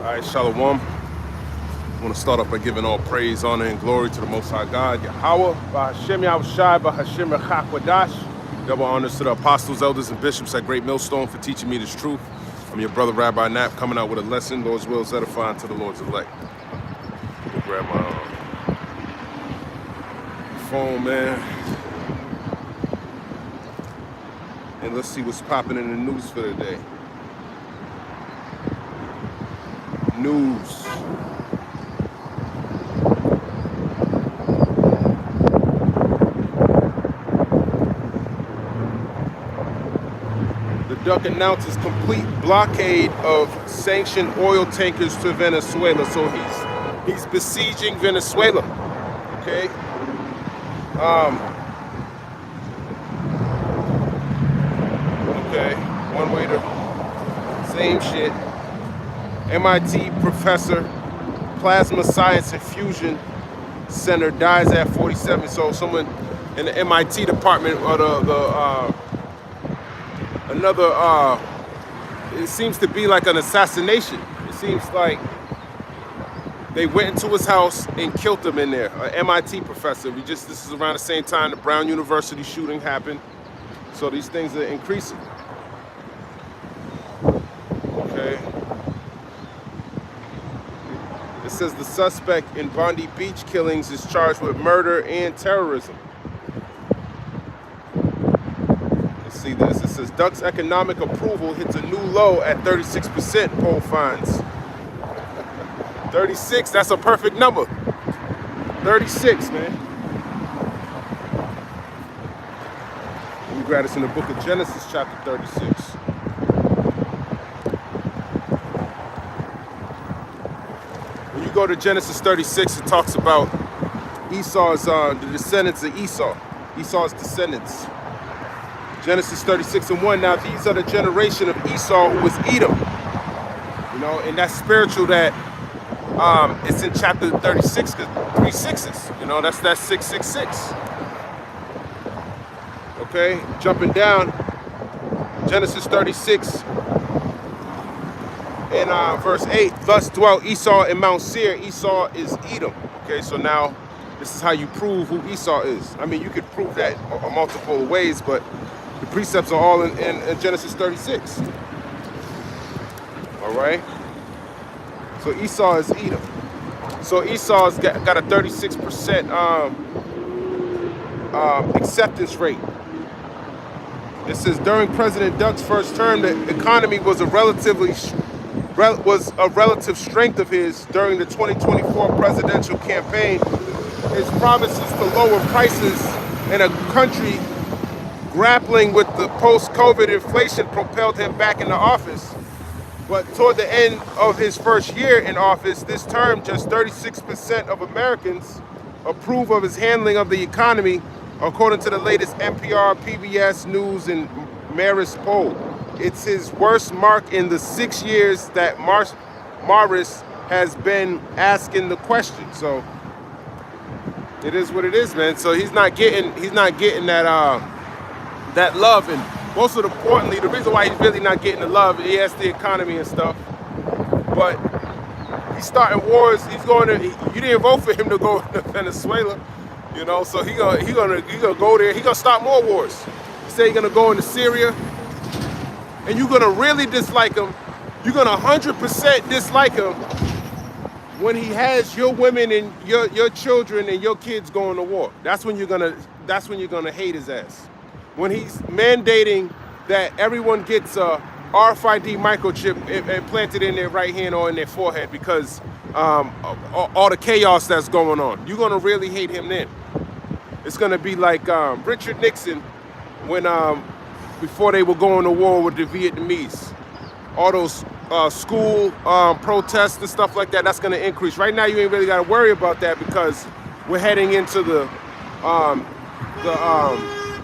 All right, Shalom. I want to start off by giving all praise, honor, and glory to the Most High God, Yahweh, Ba'Hashem Yahushai, Ba'Hashem Rechakwadash. Double honors to the apostles, elders, and bishops at Great Millstone for teaching me this truth. I'm your brother, Rabbi Nap, coming out with a lesson. Lord's will is edifying to the Lord's elect. Let me grab my phone, man. And let's see what's popping in the news for today. News. The Duck announces complete blockade of sanctioned oil tankers to Venezuela. So he's besieging Venezuela. Okay. Okay. One way to same shit. MIT professor, plasma science and fusion center dies at 47. So someone in the MIT department or another, it seems to be like an assassination. It seems like they went into his house and killed him in there. An MIT professor. This is around the same time the Brown University shooting happened. So these things are increasing. Okay. It says the suspect in Bondi Beach killings is charged with murder and terrorism. Let's see this. It says Duck's economic approval hits a new low at 36%, poll finds. 36, that's a perfect number. 36, man. We grab this in the book of Genesis, chapter 36. When you go to Genesis 36, it talks about Esau's, the descendants of Esau. Esau's descendants. Genesis 36:1. Now these are the generation of Esau who was Edom. You know, and that's spiritual that it's in chapter 36, because 3 6s. You know, that's 666. Okay, jumping down, Genesis 36 and verse 8. Thus dwelt Esau in Mount Seir. Esau is Edom. Okay, so now this is how you prove who Esau is. I mean, you could prove that multiple ways, but the precepts are all in Genesis 36. All right. So Esau is Edom. So Esau's got a 36% acceptance rate. It says during President Duck's first term, the economy was a relative strength of his during the 2024 presidential campaign. His promises to lower prices in a country grappling with the post-COVID inflation propelled him back into office. But toward the end of his first year in office, this term, just 36% of Americans approve of his handling of the economy, according to the latest NPR, PBS News, and Marist poll. It's his worst mark in the 6 years that Marist has been asking the question. So it is what it is, man. So he's not getting that love, and most importantly, the reason why he's really not getting the love, he has the economy and stuff, but he's starting wars. You didn't vote for him to go to Venezuela, you know, so he gonna go there. He gonna start more wars. He said he's gonna go into Syria, and you're gonna really dislike him. You're gonna 100% dislike him when he has your women and your children and your kids going to war. That's when you're gonna hate his ass. When he's mandating that everyone gets a RFID microchip implanted in their right hand or in their forehead because all the chaos that's going on. You're going to really hate him then. It's going to be like Richard Nixon when before they were going to war with the Vietnamese. All those school protests and stuff like that, that's going to increase. Right now, you ain't really got to worry about that because we're heading into the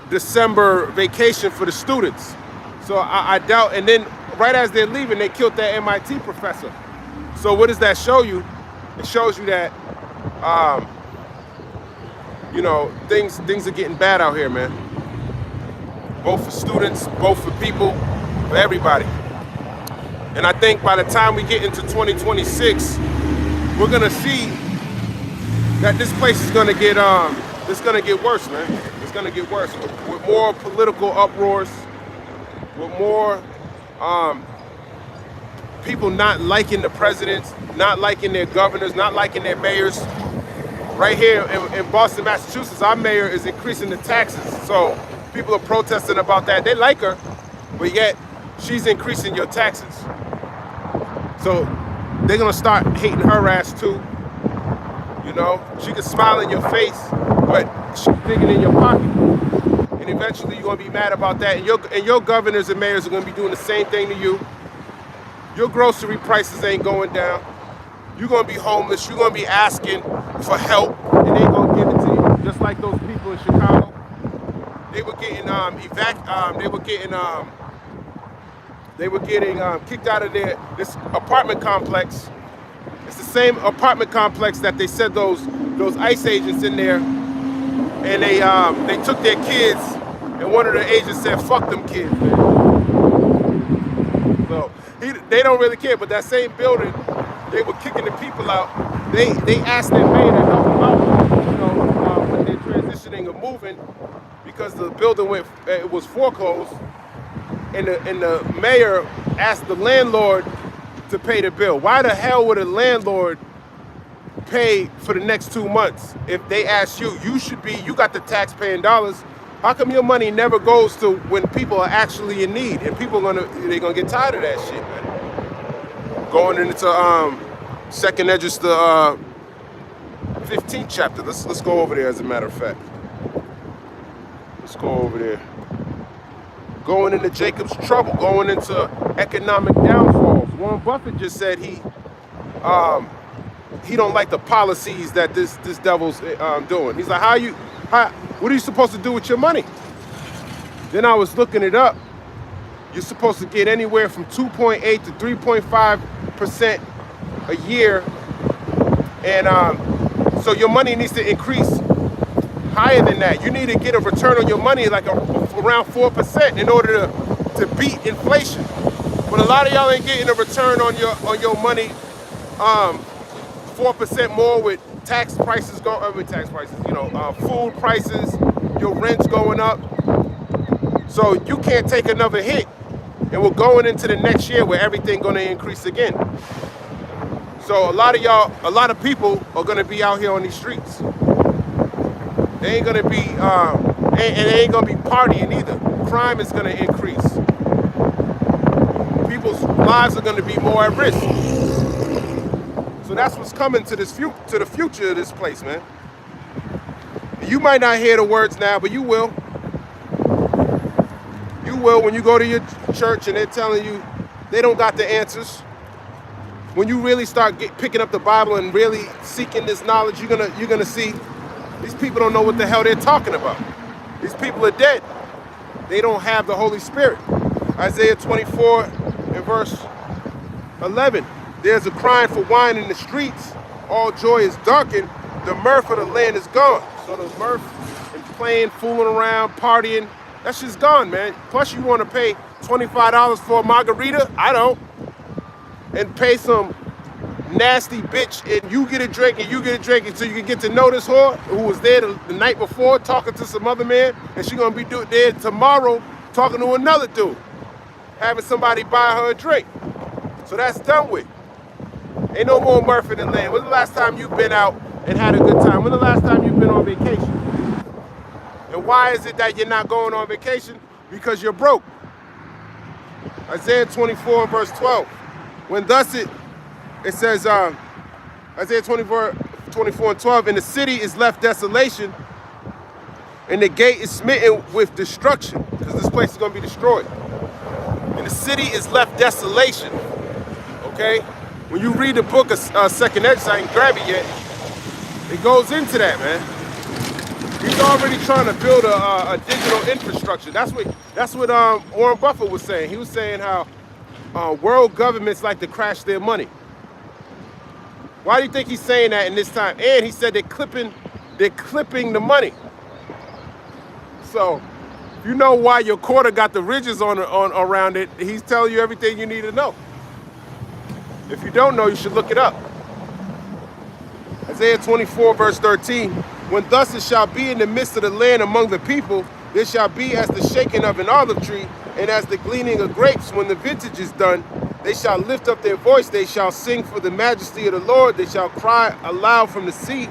December vacation for the students. So I doubt, and then right as they're leaving, they killed that MIT professor. So what does that show you? It shows you that, you know, things are getting bad out here, man. Both for students, both for people, for everybody. And I think by the time we get into 2026, we're gonna see that this place is gonna get it's gonna get worse, man. It's gonna get worse with more political uproars, with more people not liking the presidents, not liking their governors, not liking their mayors. Right here in Boston, Massachusetts, our mayor is increasing the taxes. So people are protesting about that. They like her, but yet she's increasing your taxes. So they're gonna start hating her ass too. You know, she can smile in your face, but she's digging in your pocket. And eventually you're gonna be mad about that. And your governors and mayors are gonna be doing the same thing to you. Your grocery prices ain't going down. You're gonna be homeless. You're gonna be asking for help, and they gonna give it to you. Just like those people in Chicago, they were getting kicked out of this apartment complex. It's the same apartment complex that they said those ICE agents in there, and they took their kids, and one of the agents said, "Fuck them kids, man." So they don't really care. But that same building, they were kicking the people out. They asked their mayor to help them out, you know, when they're transitioning or moving, because the building was foreclosed, and the mayor asked the landlord to pay the bill. Why the hell would a landlord pay for the next 2 months if they ask you? You got the tax-paying dollars. How come your money never goes to when people are actually in need? And people they're gonna get tired of that shit, man. Going into second Esdras, the 15th chapter. Let's go over there. As a matter of fact, let's go over there. Going into Jacob's trouble, going into economic downfalls. Warren Buffett just said he don't like the policies that this devil's doing. He's like, what are you supposed to do with your money? Then I was looking it up. You're supposed to get anywhere from 2.8 to 3.5% a year, and so your money needs to increase higher than that. You need to get a return on your money like around 4% in order to beat inflation. But a lot of y'all ain't getting a return on your money 4% more with tax prices food prices, your rent's going up. So you can't take another hit. And we're going into the next year where everything gonna increase again. So a lot of people are gonna be out here on these streets. They ain't gonna be, and they ain't gonna be partying either. Crime is gonna increase. People's lives are gonna be more at risk. So that's what's coming to the future of this place, man. You might not hear the words now, but you will. You will when you go to your church and they're telling you they don't got the answers. When you really start picking up the Bible and really seeking this knowledge, you're gonna see these people don't know what the hell they're talking about. These people are dead. They don't have the Holy Spirit. Isaiah 24 and verse 11. There's a crying for wine in the streets. All joy is darkened. The mirth of the land is gone. So the mirth and playing, fooling around, partying, that shit's gone, man. Plus you want to pay $25 for a margarita? I don't. And pay some nasty bitch and you get a drink and you get a drink until you can get to know this whore who was there the night before talking to some other man, and she gonna be there tomorrow talking to another dude, having somebody buy her a drink. So that's done with. Ain't no more mirth in the land. When's the last time you've been out and had a good time? When's the last time you've been on vacation? And why is it that you're not going on vacation? Because you're broke. Isaiah 24 verse 12. When thus it says, Isaiah 24 and 12, and the city is left desolation, and the gate is smitten with destruction, because this place is going to be destroyed. And the city is left desolation, okay? When you read the book of Second Esdras, I ain't grab it yet, it goes into that, man. He's already trying to build a digital infrastructure. That's what Warren Buffett was saying. He was saying how world governments like to crash their money. Why do you think he's saying that in this time? And he said they're clipping the money. So you know why your quarter got the ridges on around it. He's telling you everything you need to know. If you don't know, you should look it up. Isaiah 24, verse 13. When thus it shall be in the midst of the land among the people, there shall be as the shaking of an olive tree, and as the gleaning of grapes when the vintage is done. They shall lift up their voice, they shall sing for the majesty of the Lord, they shall cry aloud from the sea.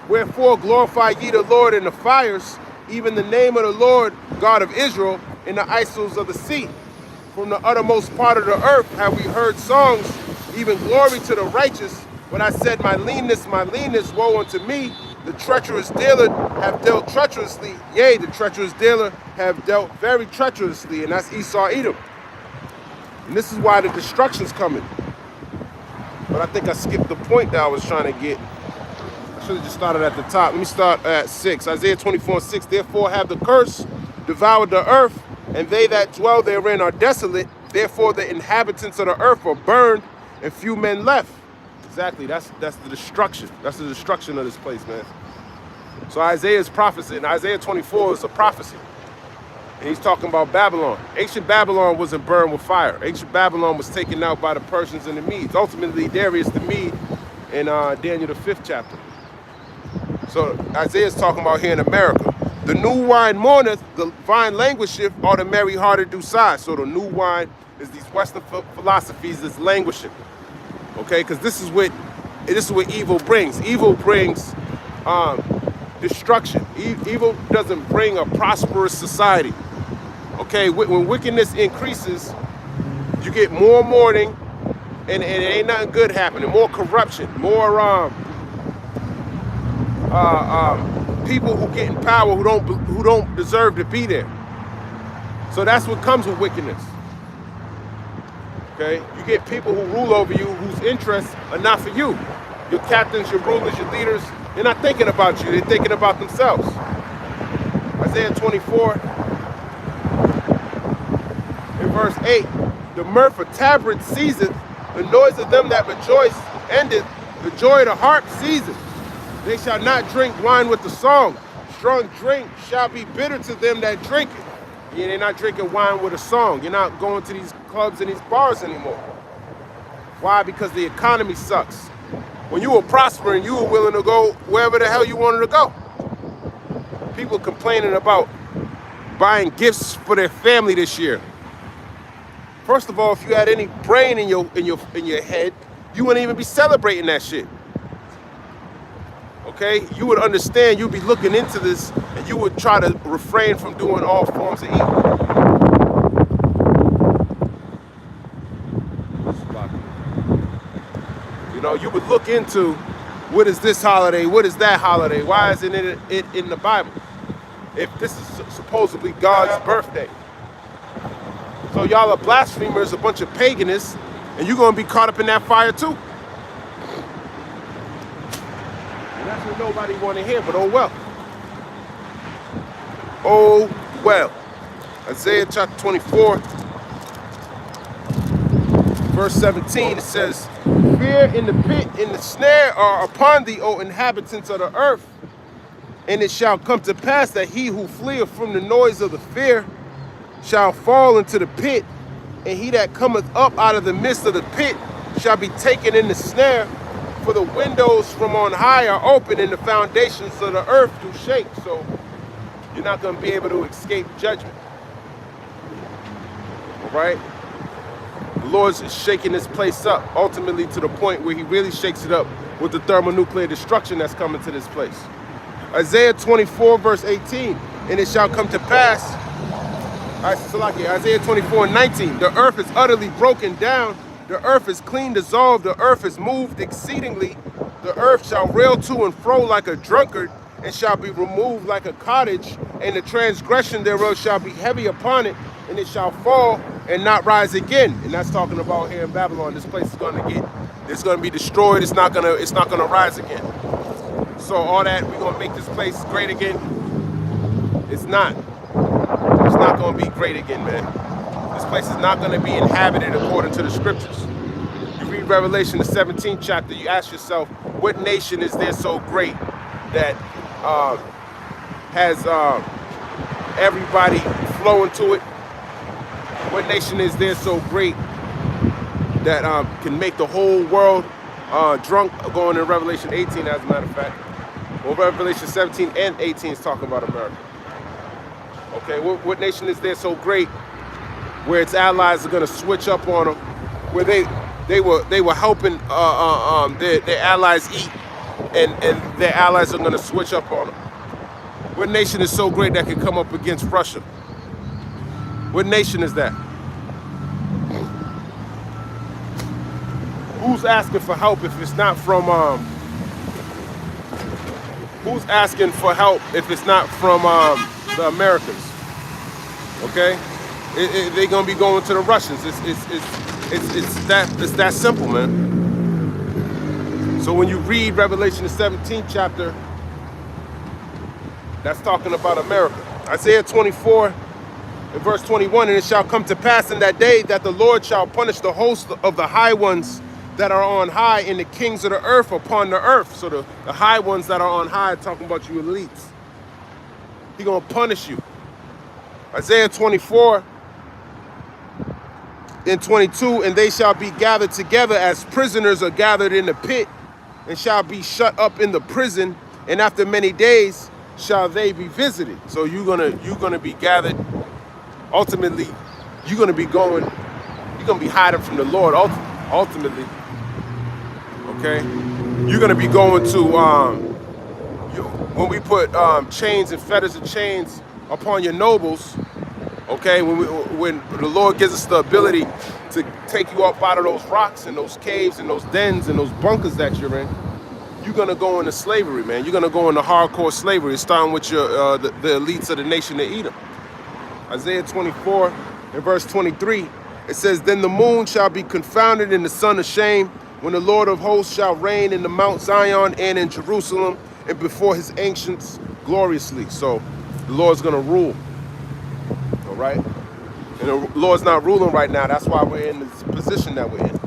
Wherefore glorify ye the Lord in the fires, even the name of the Lord God of Israel in the isles of the sea. From the uttermost part of the earth have we heard songs, even glory to the righteous. But I said, my leanness, woe unto me. The treacherous dealer have dealt treacherously. Yea, the treacherous dealer have dealt very treacherously. And that's Esau Edom. And this is why the destruction's coming. But I think I skipped the point that I was trying to get. I should have just started at the top. Let me start at 6. Isaiah 24:6. Therefore have the curse devoured the earth, and they that dwell therein are desolate. Therefore the inhabitants of the earth are burned, and few men left. Exactly, that's the destruction. That's the destruction of this place, man. So Isaiah's prophecy, and Isaiah 24 is a prophecy. And he's talking about Babylon. Ancient Babylon wasn't burned with fire. Ancient Babylon was taken out by the Persians and the Medes. Ultimately, Darius the Mede in Daniel the 5th chapter. So Isaiah's talking about here in America. The new wine mourneth, the vine languisheth, or the merry hearted do sigh. So the new wine is these Western philosophies that's languishing. Okay, because this is what evil brings. Evil brings destruction. Evil doesn't bring a prosperous society. Okay, when wickedness increases, you get more mourning, and it ain't nothing good happening. More corruption, more people who get in power who don't deserve to be there. So that's what comes with wickedness. Okay, you get people who rule over you whose interests are not for you. Your captains, your rulers, your leaders, they're not thinking about you. They're thinking about themselves. Isaiah 24, in verse 8, the mirth of tabrets ceaseth, the noise of them that rejoice endeth, the joy of the harp ceaseth. They shall not drink wine with the song. Strong drink shall be bitter to them that drink it. Yeah, they're not drinking wine with a song. You're not going to these clubs and these bars anymore. Why? Because the economy sucks. When you were prospering, you were willing to go wherever the hell you wanted to go. People complaining about buying gifts for their family this year. First of all, if you had any brain in your head, you wouldn't even be celebrating that shit. Okay, you would understand. You'd be looking into this, and you would try to refrain from doing all forms of evil. You know, you would look into what is this holiday, what is that holiday, why isn't it in the Bible? If this is supposedly God's birthday. So y'all are blasphemers, a bunch of paganists, and you're gonna be caught up in that fire too. And that's what nobody wanna hear, but oh well. Oh well. Isaiah chapter 24, verse 17, it says, fear in the pit, in the snare are upon thee, O inhabitants of the earth. And it shall come to pass that he who fleeth from the noise of the fear shall fall into the pit, and he that cometh up out of the midst of the pit shall be taken in the snare. For the windows from on high are open, and the foundations of the earth do shake. So you're not going to be able to escape judgment. All right? The Lord's shaking this place up, ultimately to the point where he really shakes it up with the thermonuclear destruction that's coming to this place. Isaiah 24, verse 18, and it shall come to pass, Isaiah 24, 19, the earth is utterly broken down, the earth is clean dissolved, the earth is moved exceedingly, the earth shall rail to and fro like a drunkard, and shall be removed like a cottage, and the transgression thereof shall be heavy upon it, and it shall fall and not rise again. And that's talking about here in Babylon. This place is gonna be destroyed. It's not gonna rise again. So all that, we're gonna make this place great again. It's not. It's not gonna be great again, man. This place is not gonna be inhabited according to the scriptures. You read Revelation, the 17th chapter, you ask yourself, what nation is there so great that has everybody flowing to it? What nation is there so great that can make the whole world drunk, going in Revelation 18, as a matter of fact. Well, Revelation 17 and 18 is talking about America. Okay, what nation is there so great where its allies are going to switch up on them, where they were helping their allies eat, and their allies are going to switch up on them? What nation is so great that can come up against Russia? What nation is that? Who's asking for help if it's not from who's asking for help if it's not from the Americans? Okay, they're gonna be going to the Russians. It's that simple, man. So when you read Revelation the 17th chapter, that's talking about America. Isaiah 24 and verse 21, and it shall come to pass in that day that the Lord shall punish the host of the high ones that are on high, and the kings of the earth upon the earth. So the high ones that are on high, talking about you elites. He's gonna punish you. Isaiah 24 and 22, and they shall be gathered together as prisoners are gathered in the pit, and shall be shut up in the prison, and after many days shall they be visited. So you're gonna be gathered. Ultimately, you're gonna be hiding from the Lord. Ultimately, okay, you're gonna be going to when we put chains and fetters and chains upon your nobles. Okay, when the Lord gives us the ability to take you up out of those rocks and those caves and those dens and those bunkers that you're in, you're gonna go into slavery, man. You're gonna go into hardcore slavery, starting with your the elites of the nation of Edom. Isaiah 24 and verse 23, it says, then the moon shall be confounded and the sun ashamed, when the Lord of hosts shall reign in the Mount Zion and in Jerusalem, and before his ancients gloriously. So the Lord's gonna rule, all right? And the Lord's not ruling right now. That's why we're in this position that we're in.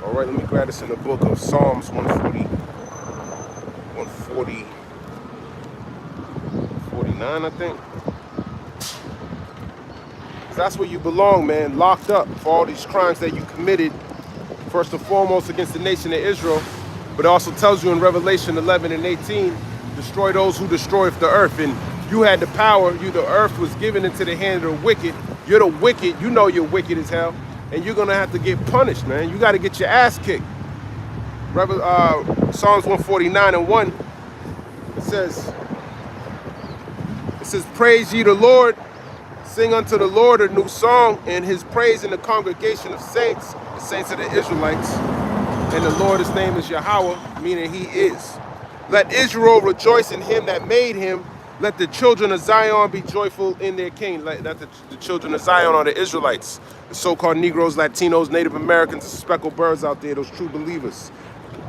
All right, let me grab this in the book of Psalms 49, I think. That's where you belong, man, locked up for all these crimes that you committed, first and foremost against the nation of Israel, but it also tells you in Revelation 11 and 18, destroy those who destroy the earth. And you had the power, the earth was given into the hand of the wicked. You're the wicked, you know you're wicked as hell, and you're gonna have to get punished, man. You gotta get your ass kicked. Psalms 149 and 1, it says, praise ye the Lord, sing unto the Lord a new song, and his praise in the congregation of saints, the saints of the Israelites. And the Lord, his name is Yahweh, meaning he is. Let Israel rejoice in him that made him. Let the children of Zion be joyful in their king. Let the children of Zion are the Israelites, the so-called Negroes, Latinos, Native Americans, speckled birds out there, those true believers.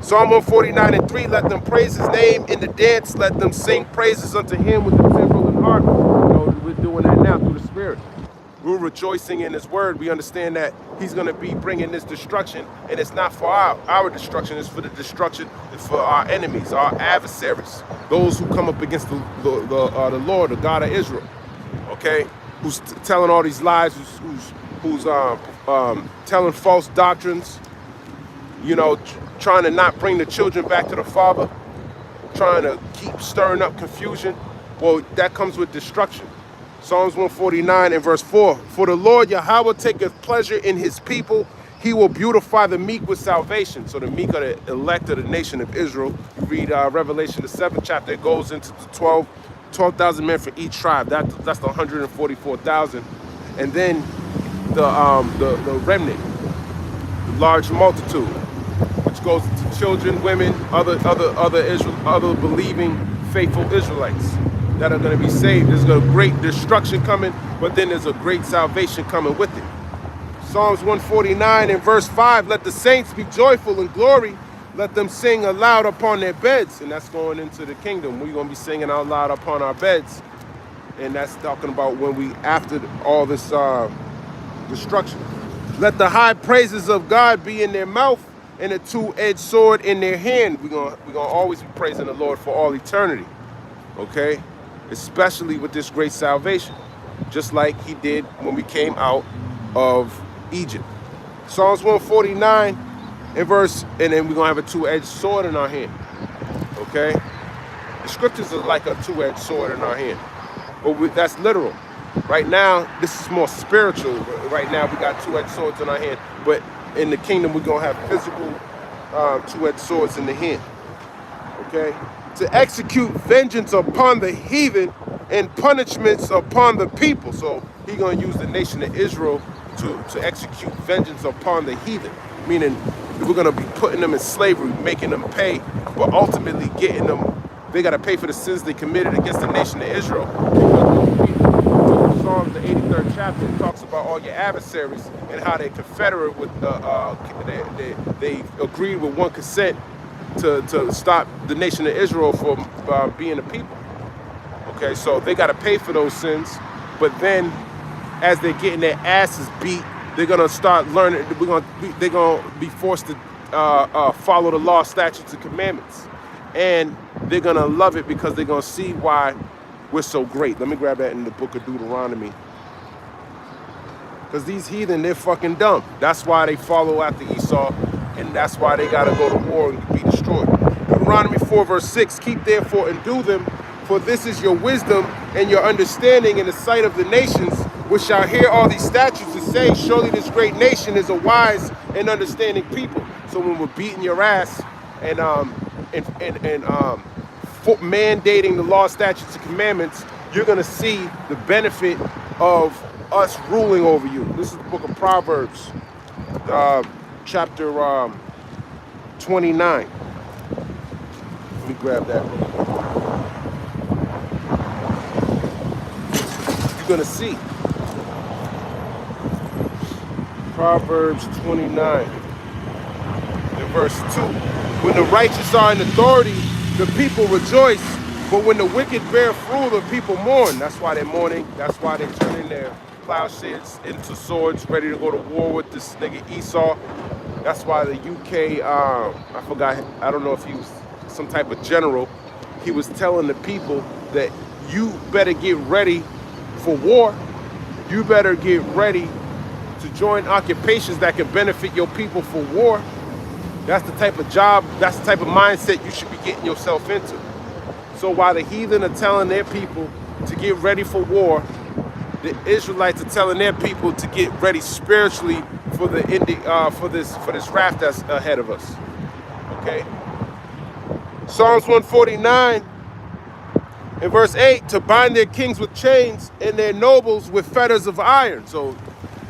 Psalm 149 and 3, let them praise his name in the dance. Let them sing praises unto him with the timbrel and harp. We're doing that now through the Spirit. We're rejoicing in his word. We understand that he's going to be bringing this destruction, and it's not for our destruction. It's for the destruction, it's for our enemies, our adversaries, those who come up against the Lord, the God of Israel. Okay, who's telling all these lies, who's telling false doctrines. Trying to not bring the children back to the Father, trying to keep stirring up confusion. Well, that comes with destruction. Psalms 149 and verse 4, for the Lord Yahweh taketh pleasure in his people. He will beautify the meek with salvation. So the meek are the elect of the nation of Israel. You read Revelation, the 7th chapter, it goes into the 12,000 men for each tribe. That's the 144,000. And then the remnant, the large multitude, which goes to children, women, other believing, faithful Israelites that are going to be saved. There's a great destruction coming, but then there's a great salvation coming with it. Psalms 149 and verse 5, let the saints be joyful in glory. Let them sing aloud upon their beds. And that's going into the kingdom. We're going to be singing out loud upon our beds. And that's talking about when we, after all this destruction. Let the high praises of God be in their mouth, and a two-edged sword in their hand. We're gonna always be praising the Lord for all eternity, okay? Especially with this great salvation, just like he did when we came out of Egypt. Psalms 149 and verse, and then we're gonna have a two-edged sword in our hand. Okay? The scriptures are like a two-edged sword in our hand. But that's literal. Right now, this is more spiritual. Right now, we got two-edged swords in our hand. But in the kingdom, we're going to have physical two-edged swords in the hand. Okay? To execute vengeance upon the heathen and punishments upon the people. So he's going to use the nation of Israel to execute vengeance upon the heathen. Meaning, we're going to be putting them in slavery, making them pay, but ultimately getting them, they got to pay for the sins they committed against the nation of Israel. Psalms, the 83rd chapter, it talks about all your adversaries and how they confederate with they agreed with one consent to stop the nation of Israel from being a people. Okay, so they got to pay for those sins, but then as they're getting their asses beat, they're gonna start learning. They're gonna be forced to follow the law, statutes, and commandments, and they're gonna love it because they're gonna see why we're so great. Let me grab that in the book of Deuteronomy. Because these heathen, they're fucking dumb. That's why they follow after Esau, and that's why they gotta go to war and be destroyed. Deuteronomy 4 verse 6, keep therefore and do them, for this is your wisdom and your understanding in the sight of the nations, which shall hear all these statutes and say, surely this great nation is a wise and understanding people. So when we're beating your ass and mandating the law, statutes, and commandments, you're gonna see the benefit of us ruling over you. This is the book of Proverbs, chapter 29. Let me grab that. You're gonna see. Proverbs 29 and verse 2. When the righteous are in authority, the people rejoice, but when the wicked bear fruit, the people mourn. That's why they're mourning. That's why they're turning their plowshares into swords, ready to go to war with this nigga Esau. That's why the UK, I forgot, I don't know if he was some type of general, he was telling the people that you better get ready for war. You better get ready to join occupations that can benefit your people for war. That's the type of job, that's the type of mindset you should be getting yourself into. So while the heathen are telling their people to get ready for war, the Israelites are telling their people to get ready spiritually for this wrath that's ahead of us. Okay. Psalms 149 and verse 8, to bind their kings with chains and their nobles with fetters of iron. So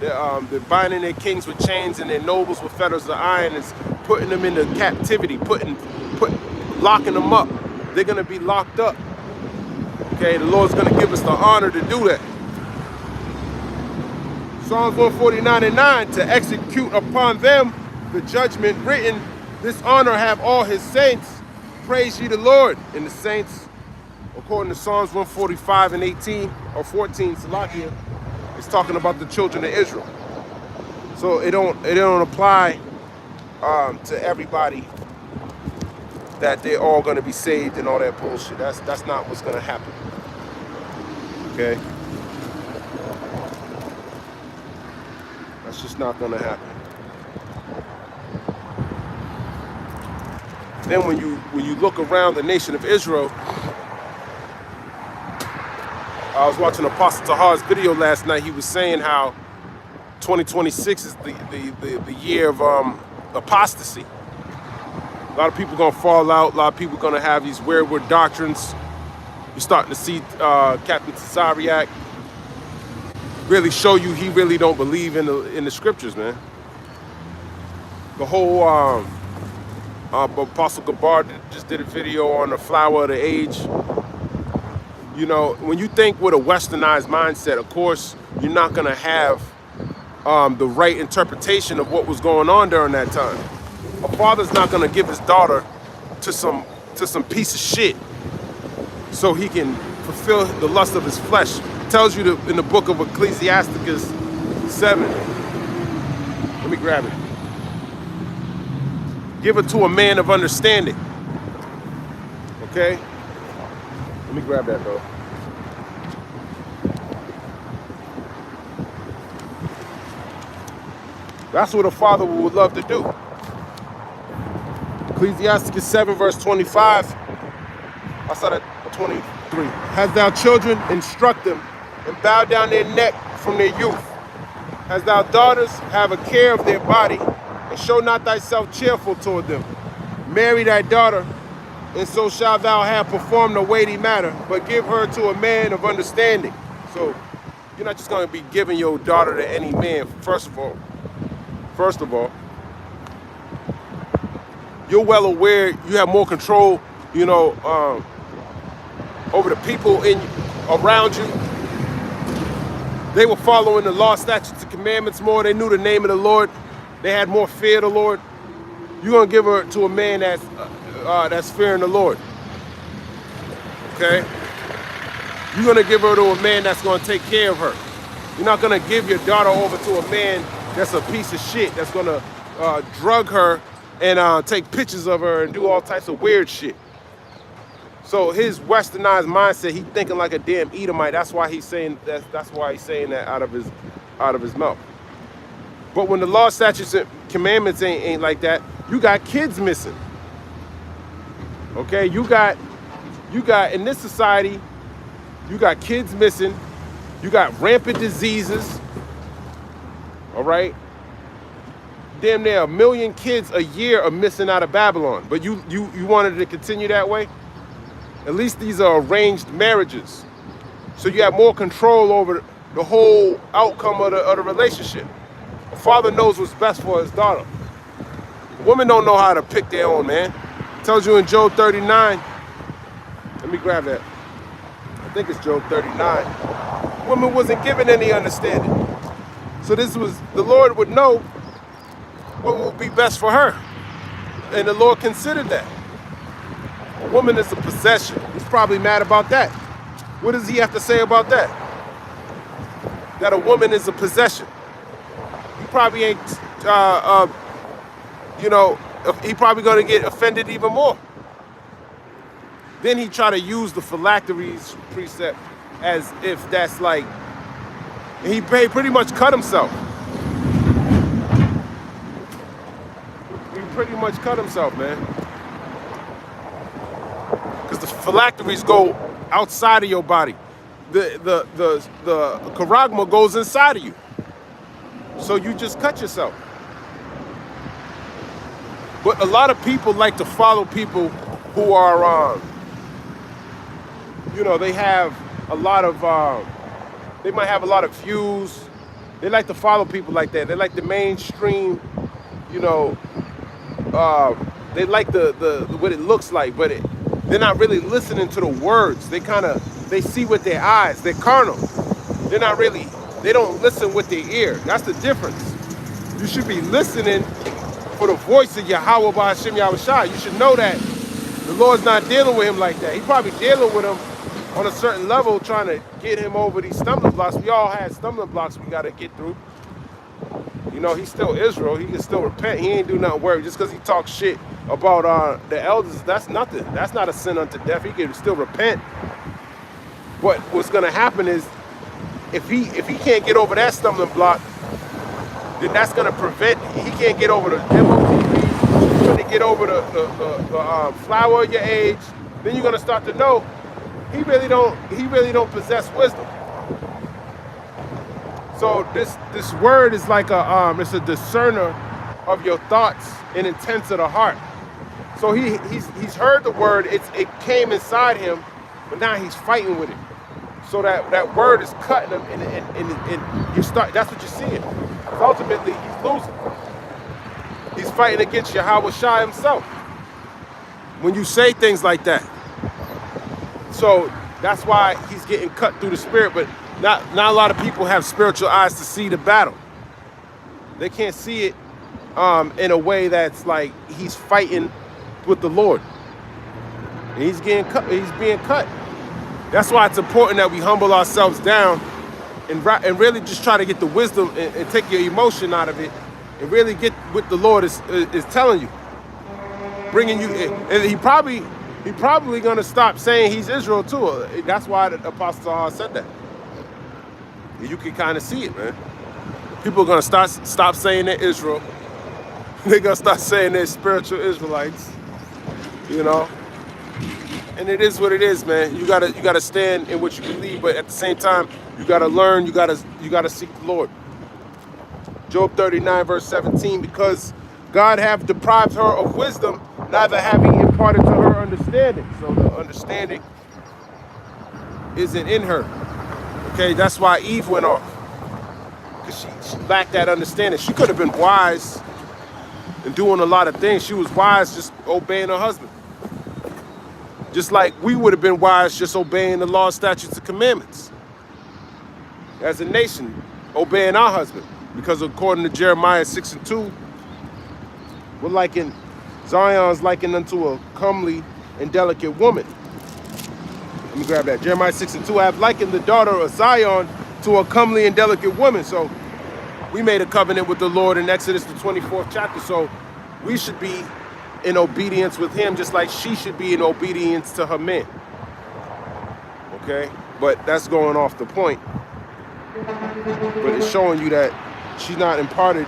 they're binding their kings with chains and their nobles with fetters of iron, is putting them into captivity, locking them up. They're gonna be locked up. Okay, the Lord's gonna give us the honor to do that. Psalms 149 and 9, to execute upon them the judgment written, this honor have all his saints. Praise ye the Lord. And the saints, according to Psalms 145 and 18 or 14, Salakia, it's talking about the children of Israel. So it don't apply to everybody that they're all going to be saved and all that bullshit. That's not what's going to happen. Okay? That's just not going to happen. Then when you look around the nation of Israel, I was watching Apostle Tahar's video last night. He was saying how 2026 is the year of apostasy. A lot of people gonna fall out. A lot of people gonna have these wayward doctrines. You're starting to see Captain Tsariak really show you he really don't believe in the scriptures, man. The whole Apostle Gabar just did a video on the flower of the age. You know, when you think with a westernized mindset, of course, you're not gonna have the right interpretation of what was going on during that time. A father's not gonna give his daughter to some piece of shit so he can fulfill the lust of his flesh. It tells you in the book of Ecclesiasticus 7. Let me grab it. Give it to a man of understanding. Okay? Let me grab that though. That's what a father would love to do. Ecclesiastes 7 verse 25. I said at 23. Has thou children, instruct them, and bow down their neck from their youth. As thou daughters, have a care of their body, and show not thyself cheerful toward them. Marry thy daughter, and so shalt thou have performed a weighty matter, but give her to a man of understanding. So you're not just going to be giving your daughter to any man. First of all, you're well aware you have more control, over the people around you. They were following the law, statutes, and commandments more. They knew the name of the Lord. They had more fear of the Lord. You're gonna give her to a man that's fearing the Lord. Okay? You're gonna give her to a man that's gonna take care of her. You're not gonna give your daughter over to a man that's a piece of shit, that's gonna drug her and take pictures of her and do all types of weird shit. So his westernized mindset, he thinking like a damn Edomite. That's why he's saying that out of his mouth. But when the law, statutes, and commandments ain't like that, you got kids missing. Okay, you got in this society, you got kids missing, you got rampant diseases. All right, damn near 1 million kids a year are missing out of Babylon. But you wanted to continue that way? At least these are arranged marriages. So you have more control over the whole outcome of the relationship. A father knows what's best for his daughter. Women don't know how to pick their own man. It tells you in Job 39. Let me grab that. I think it's Job 39. Woman wasn't given any understanding. So the Lord would know what would be best for her. And the Lord considered that. A woman is a possession. He's probably mad about that. What does he have to say about that? That a woman is a possession. He probably ain't, he probably going to get offended even more. Then he try to use the phylacteries precept as if that's like, he pretty much cut himself. He pretty much cut himself, man. Because the phylacteries go outside of your body. The charagma goes inside of you. So you just cut yourself. But a lot of people like to follow people who are, they have a lot of, they might have a lot of views. They like to follow people like that. They like the mainstream, they like the what it looks like, but they're not really listening to the words. They see with their eyes. They're carnal. They don't listen with their ear. That's the difference. You should be listening for the voice of Yahweh B'Hashem Yahushua. You should know that the Lord's not dealing with him like that. He's probably dealing with him on a certain level, trying to get him over these stumbling blocks. We all had stumbling blocks we got to get through. He's still Israel. He can still repent. He ain't do nothing worry. Just because he talks shit about the elders, that's nothing. That's not a sin unto death. He can still repent. But what's going to happen is, if he can't get over that stumbling block, then that's going to prevent, he can't get over the MOTV, he's going to get over the flower of your age, then you're going to start to know he really don't possess wisdom. So this word is like it's a discerner of your thoughts and intents of the heart. So he's heard the word, it came inside him, but now he's fighting with it. So that word is cutting him, and you start. That's what you're seeing. Ultimately, he's losing. He's fighting against Yahweh Shai himself. When you say things like that, so that's why he's getting cut through the spirit. But not a lot of people have spiritual eyes to see the battle. They can't see it in a way that's like he's fighting with the Lord. And he's getting cut. He's being cut. That's why it's important that we humble ourselves down and really just try to get the wisdom and take your emotion out of it and really get what the Lord is telling you, bringing you. And he probably gonna stop saying he's Israel too. That's why the Apostle Sahar said that. You can kind of see it, man. People are gonna stop saying they're Israel. They're gonna start saying they're spiritual Israelites. You know, and it is what it is, man. You gotta stand in what you believe, but at the same time, you gotta learn. You gotta seek the Lord. Job 39 verse 17, because God hath deprived her of wisdom, neither having imparted to her understanding. So the understanding isn't in her. Okay, that's why Eve went off, because she lacked that understanding. She could have been wise and doing a lot of things. She was wise just obeying her husband. Just like we would have been wise just obeying the law, statutes, and commandments. As a nation, obeying our husband. Because according to Jeremiah 6:2, we're likened, Zion's likened unto a comely and delicate woman. Let me grab that. Jeremiah 6:2, I have likened the daughter of Zion to a comely and delicate woman. So we made a covenant with the Lord in Exodus, the 24th chapter. So we should be in obedience with him, just like she should be in obedience to her men. Okay? But that's going off the point. But it's showing you that she's not imparted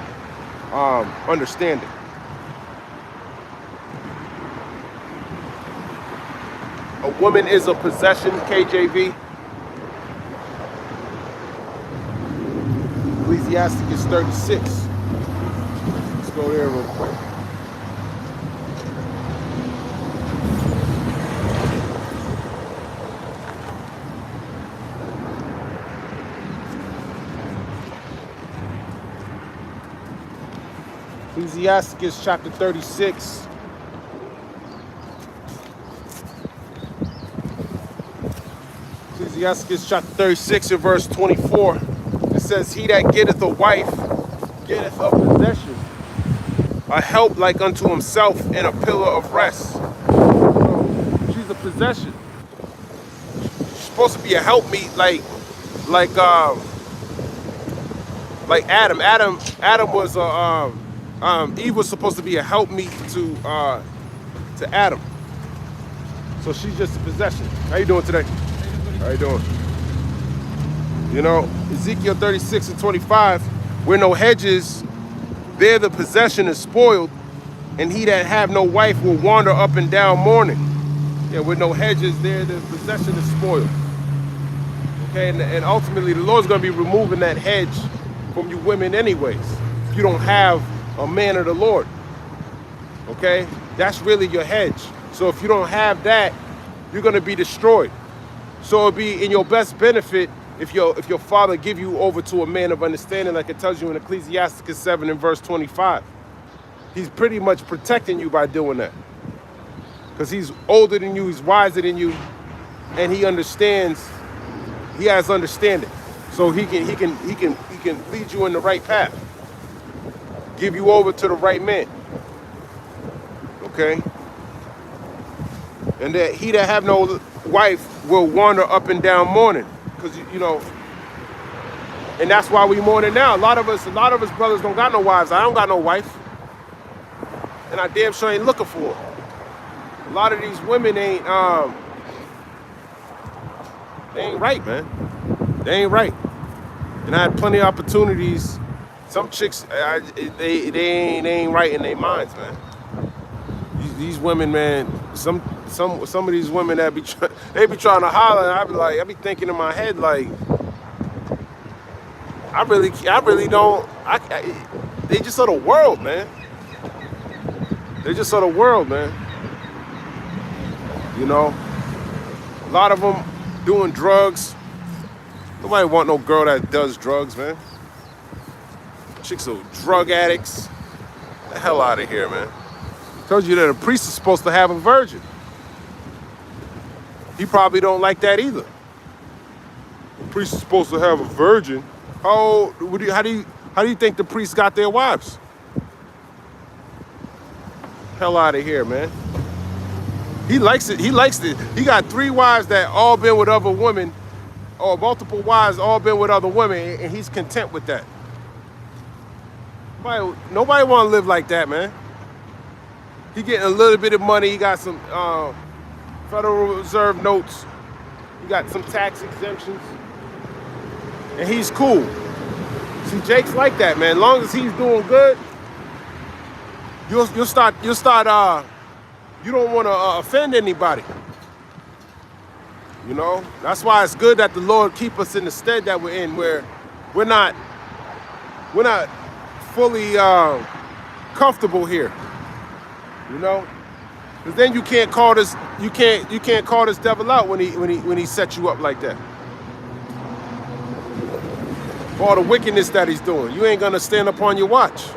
understanding. A woman is a possession, KJV. Ecclesiasticus 36. Let's go there real quick. Ecclesiasticus chapter 36. Ecclesiasticus chapter 36 and verse 24. It says, he that getteth a wife getteth a possession, a help like unto himself, and a pillar of rest. So she's a possession. She's supposed to be a helpmeet, like Adam. Adam was a Eve was supposed to be a helpmeet to Adam. So she's just a possession. How you doing today? How you doing? You know, Ezekiel 36 and 25, where no hedges, there the possession is spoiled, and he that have no wife will wander up and down mourning. Yeah, with no hedges, there the possession is spoiled. Okay, and ultimately the Lord's going to be removing that hedge from you women anyways, if you don't have a man of the Lord. Okay, that's really your hedge. So if you don't have that, you're going to be destroyed. So it'll be in your best benefit if your father give you over to a man of understanding, like it tells you in Ecclesiasticus 7 and verse 25. He's pretty much protecting you by doing that, because he's older than you, he's wiser than you, and he understands. He has understanding, so he can lead you in the right path, give you over to the right man. Okay, and that he that have no wife will wander up and down mourning, because you know, and that's why we mourning now. A lot of us brothers don't got no wives. I don't got no wife, and I damn sure ain't looking for her. A lot of these women ain't they ain't right, man. They ain't right. And I had plenty of opportunities. Some chicks, they ain't right in their minds, man. These women, man. Some of these women that they be trying to holler, and I be thinking in my head like, I really don't. They just of the world, man. They just of the world, man. You know, a lot of them doing drugs. Nobody want no girl that does drugs, man. Chicks are drug addicts. Get the hell out of here, man. Told you that a priest is supposed to have a virgin. He probably don't like that either. A priest is supposed to have a virgin. How do you think the priests got their wives? Hell out of here, man. He likes it. He likes it. He got 3 wives that all been with other women, or multiple wives all been with other women, and he's content with that. Nobody want to live like that, man. He getting a little bit of money. He got some Federal Reserve notes. He got some tax exemptions, and he's cool. See, Jake's like that, man. As long as he's doing good, you'll start. You don't want to offend anybody. You know, that's why it's good that the Lord keep us in the stead that we're in, where we're not fully comfortable here. You know, because then you can't call this call this devil out when he sets you up like that. For all the wickedness that he's doing, you ain't gonna stand up on your watch.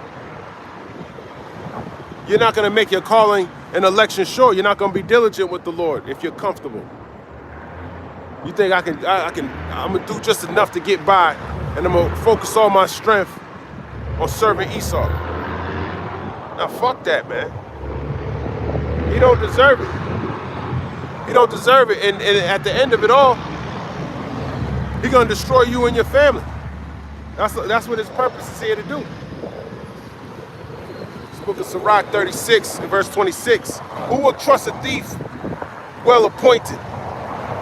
You're not gonna make your calling and election sure. You're not gonna be diligent with the Lord if you're comfortable. You think I'm gonna do just enough to get by, and I'm gonna focus all my strength on serving Esau. Now fuck that, man. He don't deserve it. He don't deserve it, and at the end of it all, he's gonna destroy you and your family. That's what his purpose is here to do. This book of Sirach 36, verse 26. Who will trust a thief well appointed,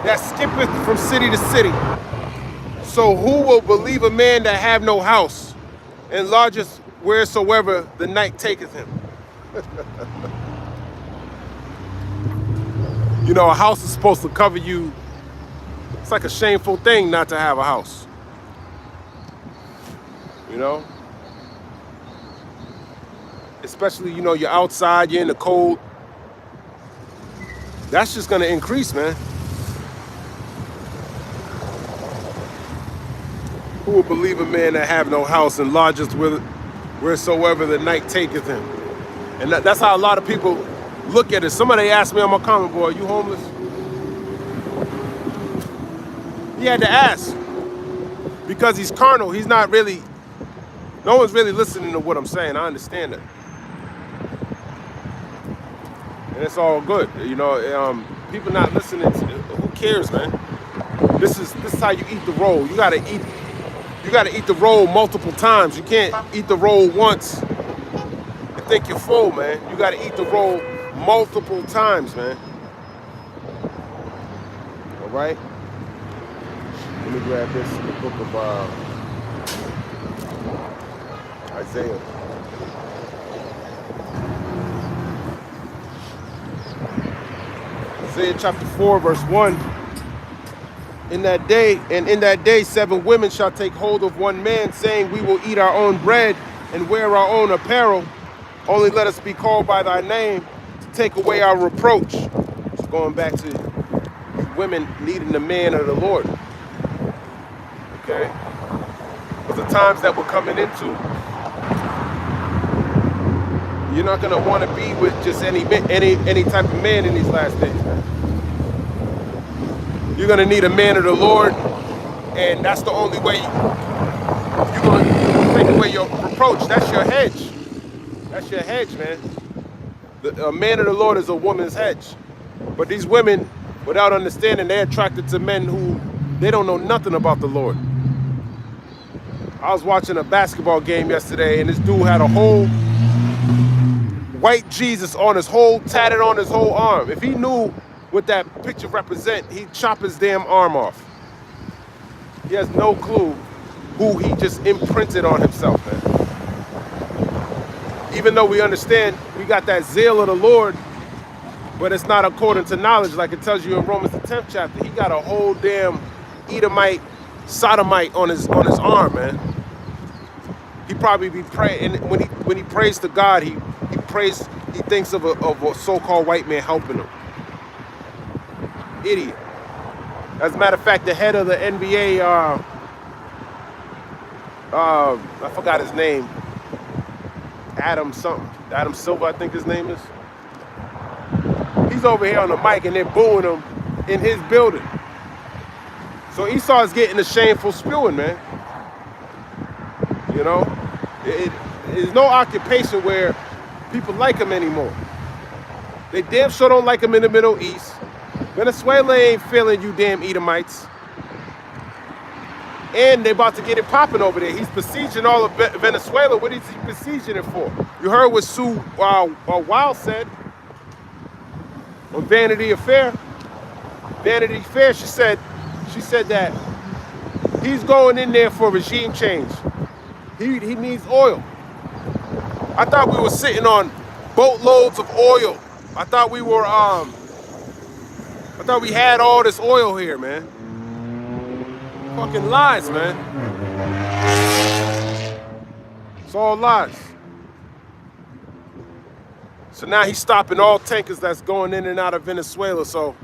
that skippeth from city to city? So who will believe a man that have no house, and lodgeth wheresoever the night taketh him? You know, a house is supposed to cover you. It's like a shameful thing not to have a house. You know? Especially, you know, you're outside, you're in the cold. That's just gonna increase, man. Who will believe a man that have no house and lodgeth wheresoever the night taketh him? And that's how a lot of people look at it. Somebody asked me on my comment board, you homeless? He had to ask. Because he's carnal. He's not really, no one's really listening to what I'm saying. I understand it. And it's all good. You know, people not listening to, who cares, man? This is how you eat the roll. You gotta eat the roll multiple times. You can't eat the roll once and think you're full, man. You gotta eat the roll multiple times, man. All right? Let me grab this in the book of Isaiah. Isaiah chapter 4, verse 1. In that day 7 women shall take hold of one man, saying, we will eat our own bread and wear our own apparel. Only let us be called by thy name to take away our reproach. It's going back to women needing the man of the Lord. Okay? But the times that we're coming into, you're not going to want to be with just any type of man in these last days, man. You're going to need a man of the Lord, and that's the only way you're going to take away your reproach. That's your hedge. That's your hedge, man. A man of the Lord is a woman's hedge. But these women, without understanding, they're attracted to men who, they don't know nothing about the Lord. I was watching a basketball game yesterday, and this dude had a whole white Jesus on his whole, tatted on his whole arm. If he knew what that picture represent, he'd chop his damn arm off. He has no clue who he just imprinted on himself, man. Even though we understand we got that zeal of the Lord, but it's not according to knowledge, like it tells you in Romans the 10th chapter. He got a whole damn Edomite, sodomite on his arm, man. He probably be praying, and when he prays to God, he thinks of a so-called white man helping him. Idiot. As a matter of fact, the head of the NBA, I forgot his name. Adam Silver, I think his name is. He's over here on the mic and they're booing him in his building. So Esau's getting a shameful spewing, man. You know, there's no occupation where people like him anymore. They damn sure don't like him in the Middle East. Venezuela ain't feeling you damn Edomites. And they're about to get it popping over there. He's besieging all of Venezuela. What is he besieging it for? You heard what Sue Wild said on Vanity Fair. Vanity Fair, she said that he's going in there for regime change. He needs oil. I thought we were sitting on boatloads of oil. I thought we were I thought we had all this oil here, man. Fucking lies, man. It's all lies. So now he's stopping all tankers that's going in and out of Venezuela. So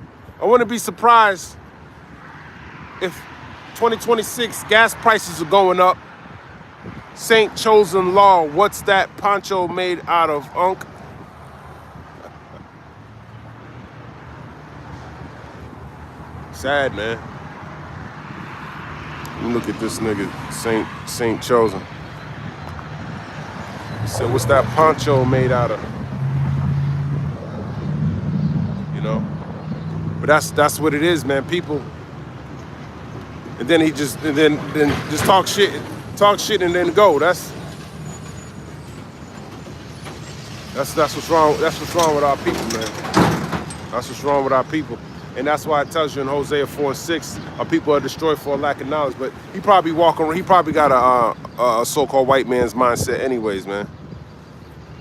I wouldn't be surprised if 2026 gas prices are going up. Saint Chosen Law, what's that poncho made out of, Unc? Sad, man. Let me look at this nigga, Saint Chosen. He said, what's that poncho made out of? You know? But that's what it is, man. People. And then he just then just talk shit and then go. That's what's wrong. That's what's wrong with our people, man. That's what's wrong with our people. And that's why it tells you in Hosea 4:6, our people are destroyed for a lack of knowledge. But he probably got a so-called white man's mindset anyways, man.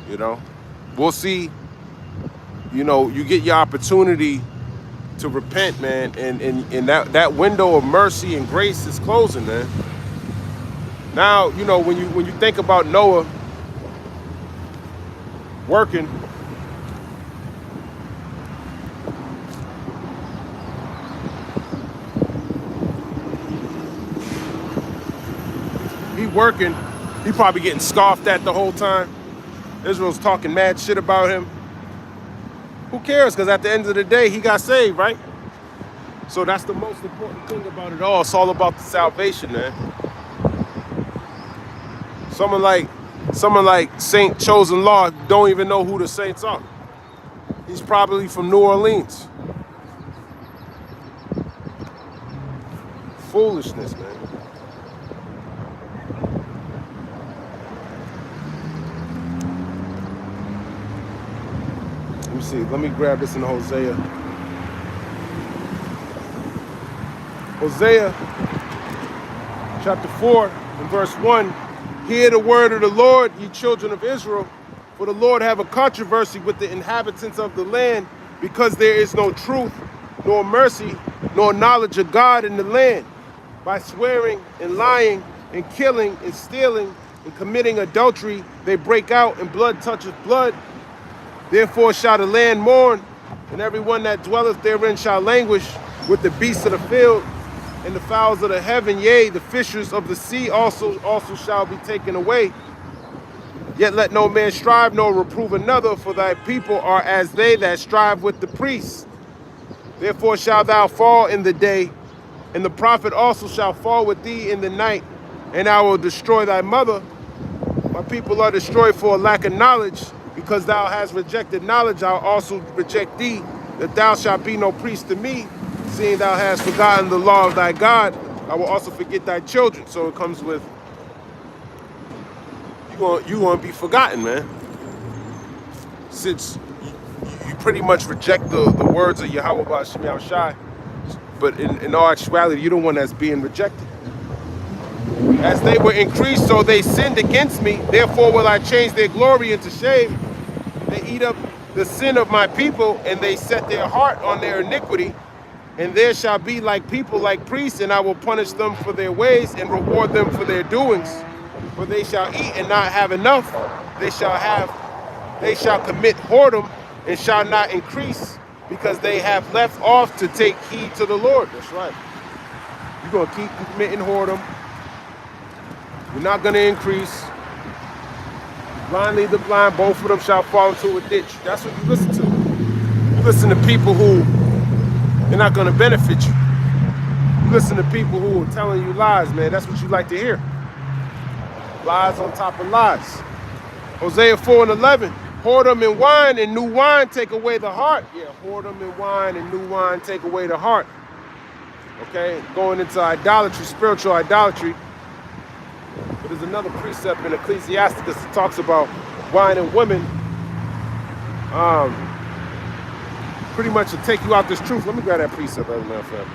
You know? We'll see. You know, you get your opportunity to repent, man, and that window of mercy and grace is closing, man. Now, you know, when you think about Noah working, he probably getting scoffed at the whole time. Israel's talking mad shit about him. Who cares? Because at the end of the day, he got saved, right? So that's the most important thing about it all. It's all about the salvation, man. Someone like Saint Chosen Law don't even know who the saints are. He's probably from New Orleans. Foolishness, man. Let me see. Let me grab this in Hosea. Hosea chapter 4 and verse 1. Hear the word of the Lord, ye children of Israel, for the Lord have a controversy with the inhabitants of the land, because there is no truth, nor mercy, nor knowledge of God in the land. By swearing and lying and killing and stealing and committing adultery, they break out, and blood toucheth blood. Therefore shall the land mourn, and everyone that dwelleth therein shall languish, with the beasts of the field and the fowls of the heaven, yea, the fishers of the sea also shall be taken away. Yet let no man strive nor reprove another, for thy people are as they that strive with the priests. Therefore shalt thou fall in the day, and the prophet also shall fall with thee in the night, and I will destroy thy mother. My people are destroyed for a lack of knowledge. Because thou hast rejected knowledge, I'll also reject thee, that thou shalt be no priest to me. Seeing thou hast forgotten the law of thy God, I will also forget thy children. So it comes with, you gonna be forgotten, man. Since you pretty much reject the words of Yahweh Ba'Shem Yahushai, but in all actuality, you're the one that's being rejected. As they were increased, so they sinned against me. Therefore will I change their glory into shame. They eat up the sin of my people, and they set their heart on their iniquity. And there shall be like people, like priests, and I will punish them for their ways and reward them for their doings. For they shall eat and not have enough. They shall commit whoredom and shall not increase, because they have left off to take heed to the Lord. That's right. You're gonna keep committing whoredom. You're not gonna increase. Blind lead the blind, both of them shall fall into a ditch. That's what you listen to. You listen to people who they're not gonna benefit you. You listen to people who are telling you lies, man. That's what you like to hear. Lies on top of lies. Hosea 4:11. Whoredom and wine and new wine take away the heart. Yeah, whoredom and wine and new wine take away the heart. Okay, going into idolatry, spiritual idolatry. But there's another precept in Ecclesiasticus that talks about wine and women. Pretty much to take you out this truth. Let me grab that precept, as a matter of fact.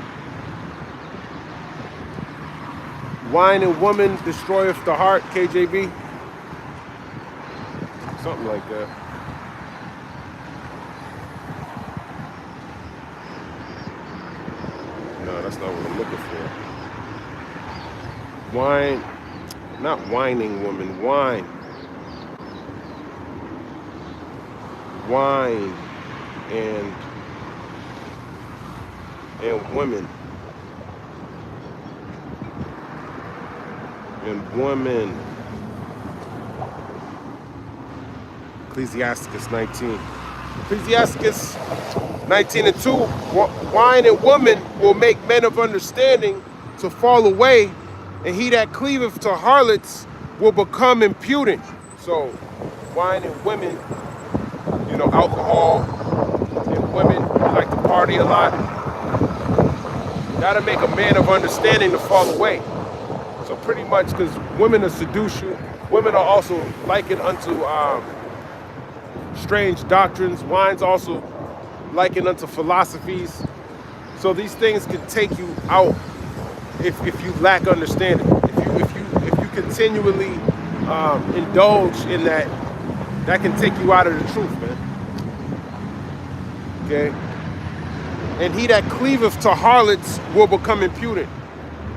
Wine and woman destroyeth the heart, KJV. Something like that. No, that's not what I'm looking for. Wine, not whining woman, wine. Wine and women. And women. Ecclesiasticus 19. Ecclesiasticus 19:2. Wine and woman will make men of understanding to fall away, and he that cleaveth to harlots will become impudent. So, wine and women, you know, alcohol and women who like to party a lot. Gotta make a man of understanding to fall away. So pretty much, because women will seduce you, women are also likened unto strange doctrines. Wine's also likened unto philosophies. So these things can take you out if you lack understanding. If you continually indulge in that, that can take you out of the truth, man. Okay. And he that cleaveth to harlots will become impudent.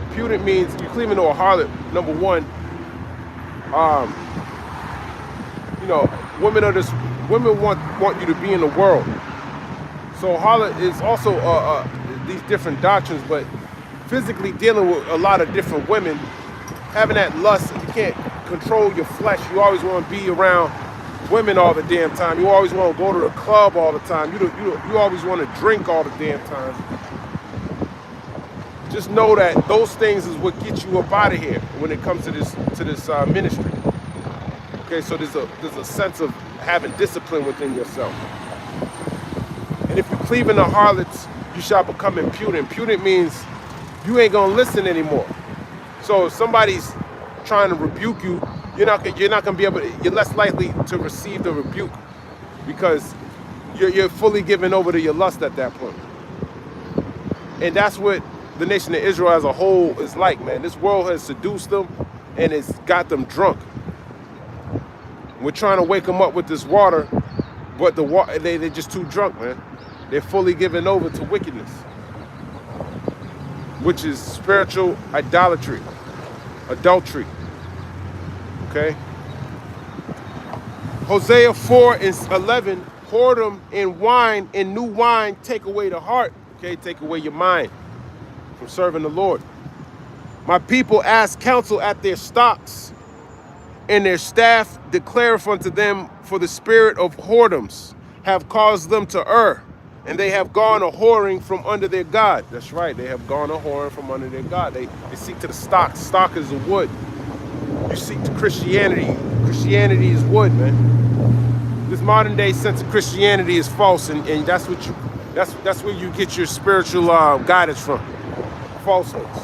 Impudent means you cleaving to a harlot. Number one, you know, women want you to be in the world. So harlot is also these different doctrines, but physically dealing with a lot of different women, having that lust, you can't control your flesh. You always want to be around women all the damn time. You always want to go to the club all the time. You always want to drink all the damn time. Just know that those things is what gets you up out of here when it comes to this ministry. Okay, so there's a sense of having discipline within yourself. And if you cleave in the harlots, you shall become impudent. Impudent means you ain't gonna listen anymore. So if somebody's trying to rebuke you, you're not gonna be able to, you're less likely to receive the rebuke because you're fully given over to your lust at that point. And that's what the nation of Israel as a whole is like, man. This world has seduced them and it's got them drunk. We're trying to wake them up with this water, but they're just too drunk, man. They're fully given over to wickedness, which is spiritual idolatry, adultery. Okay? Hosea 4:11, whoredom and wine and new wine take away the heart. Okay, take away your mind from serving the Lord. My people ask counsel at their stocks, and their staff declareth unto them, for the spirit of whoredoms have caused them to err, and they have gone a whoring from under their God. That's right, they have gone a whoring from under their God. They seek to the stock. Stock is a wood. You seek to Christianity. Christianity is wood, man. This modern day sense of Christianity is false, and that's where you get your spiritual guidance from. Falsehoods.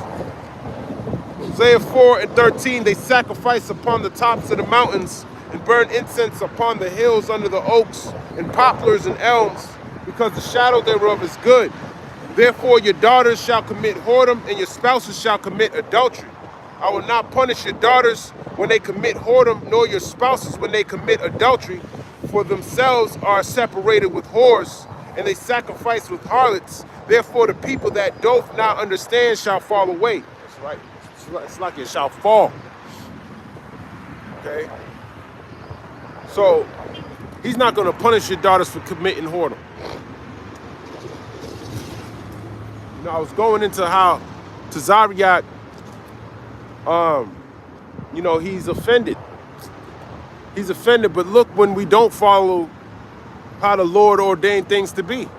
Hosea 4:13, they sacrifice upon the tops of the mountains and burn incense upon the hills under the oaks and poplars and elms, because the shadow thereof is good. Therefore your daughters shall commit whoredom, and your spouses shall commit adultery. I will not punish your daughters when they commit whoredom, nor your spouses when they commit adultery, for themselves are separated with whores, and they sacrifice with harlots. Therefore the people that doth not understand shall fall away. That's right. It's like it shall fall. Okay? So, he's not going to punish your daughters for committing whoredom. You know, I was going into how Tazariak, you know, he's offended. He's offended, but look when we don't follow how the Lord ordained things to be.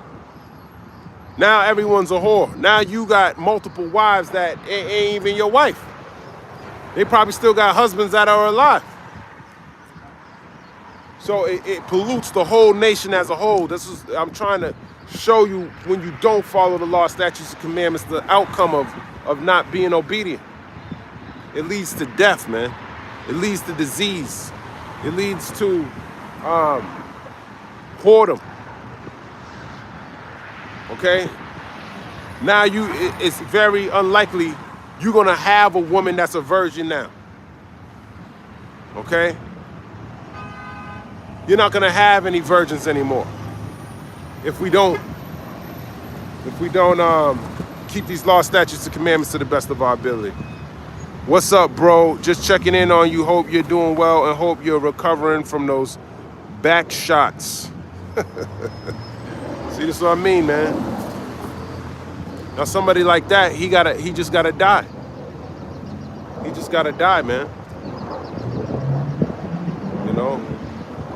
Now everyone's a whore. Now you got multiple wives that ain't even your wife. They probably still got husbands that are alive. So it pollutes the whole nation as a whole. I'm trying to show you when you don't follow the law, statutes, and commandments, the outcome of not being obedient. It leads to death, man. It leads to disease. It leads to whoredom. Okay? Now it's very unlikely you're going to have a woman that's a virgin now. Okay? You're not going to have any virgins anymore. If we don't keep these laws, statutes, and commandments to the best of our ability. What's up, bro? Just checking in on you. Hope you're doing well and hope you're recovering from those back shots. See, this is what I mean, man. Now somebody like that, he just gotta die. He just gotta die, man. You know?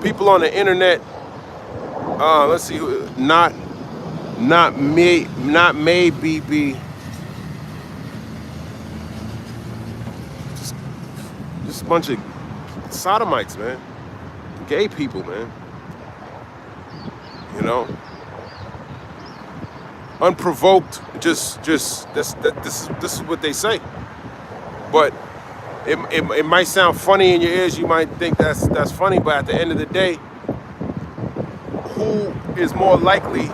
People on the internet, let's see, not may BB. Just a bunch of sodomites, man. Gay people, man. You know? Unprovoked, just this is what they say. But it might sound funny in your ears. You might think that's funny, but at the end of the day, who is more likely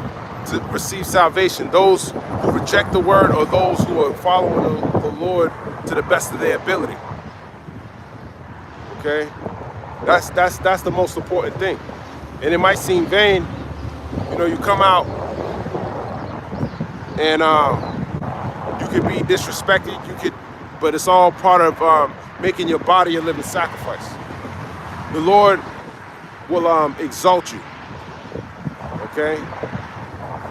to receive salvation? Those who reject the word, or those who are following the Lord to the best of their ability? Okay, that's the most important thing. And it might seem vain, you know. You come out and you could be disrespected. But it's all part of making your body a living sacrifice. The Lord will exalt you. Okay?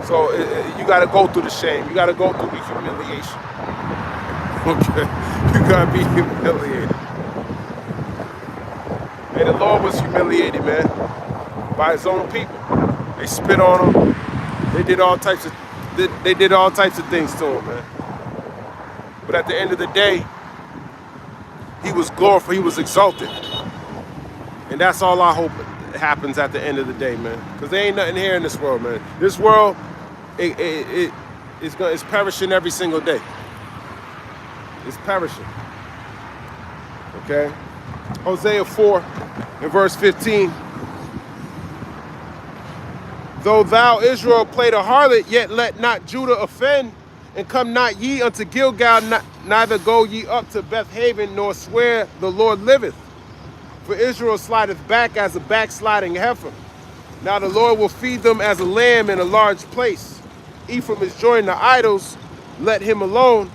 So you got to go through the shame. You got to go through the humiliation. Okay? You got to be humiliated. And the Lord was humiliated, man, by his own people. They spit on him. They did all types of things to him, man. But at the end of the day, he was glorified, he was exalted. And that's all I hope happens at the end of the day, man. Because there ain't nothing here in this world, man. This world, it's perishing every single day. It's perishing. Okay? Hosea 4 and verse 15. Though thou, Israel, play the harlot, yet let not Judah offend. And come not ye unto Gilgal, neither go ye up to Bethaven, nor swear the Lord liveth. For Israel slideth back as a backsliding heifer. Now the Lord will feed them as a lamb in a large place. Ephraim is joined to idols, let him alone.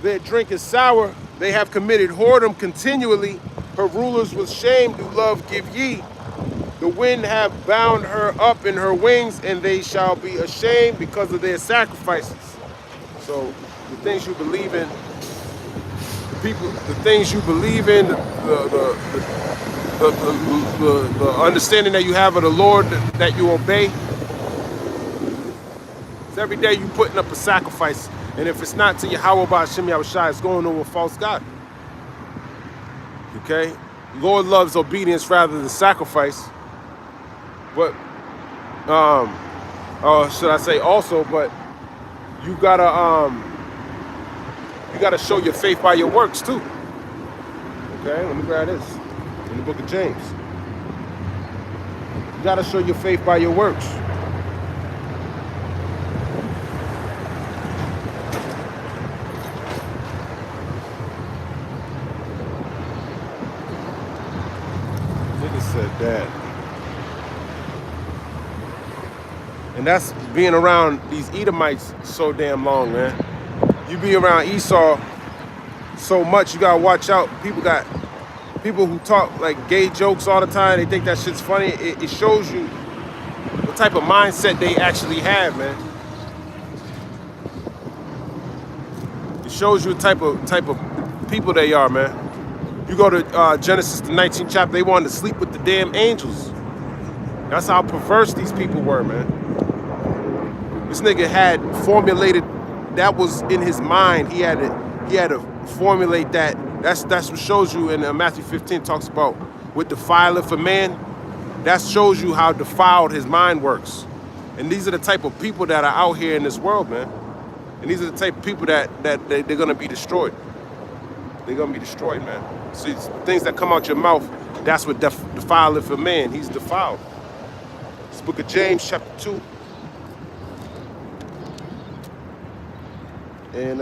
Their drink is sour, they have committed whoredom continually. Her rulers with shame do love give ye. The wind have bound her up in her wings, and they shall be ashamed because of their sacrifices. So the things you believe in, the things you believe in, the understanding that you have of the Lord that you obey. It's every day you putting up a sacrifice, and if it's not to Yahweh Ba'Shem Yahushua, it's going on with false God. Okay, Lord loves obedience rather than sacrifice. But should I say also? But you gotta show your faith by your works too. Okay, let me grab this in the book of James. You gotta show your faith by your works. Nigga said that. And that's being around these Edomites so damn long, man. You be around Esau so much, you gotta watch out. People who talk like gay jokes all the time, they think that shit's funny. It shows you what type of mindset they actually have, man. It shows you what type of people they are, man. You go to Genesis the 19th chapter, they wanted to sleep with the damn angels. That's how perverse these people were, man. This nigga had formulated, that was in his mind. He had to formulate that. That's what shows you in Matthew 15 talks about what defileth a man. That shows you how defiled his mind works. And these are the type of people that are out here in this world, man. And these are the type of people that they're gonna be destroyed. They're gonna be destroyed, man. See, things that come out your mouth, that's what defileth a man. He's defiled. This book of James, chapter 2. And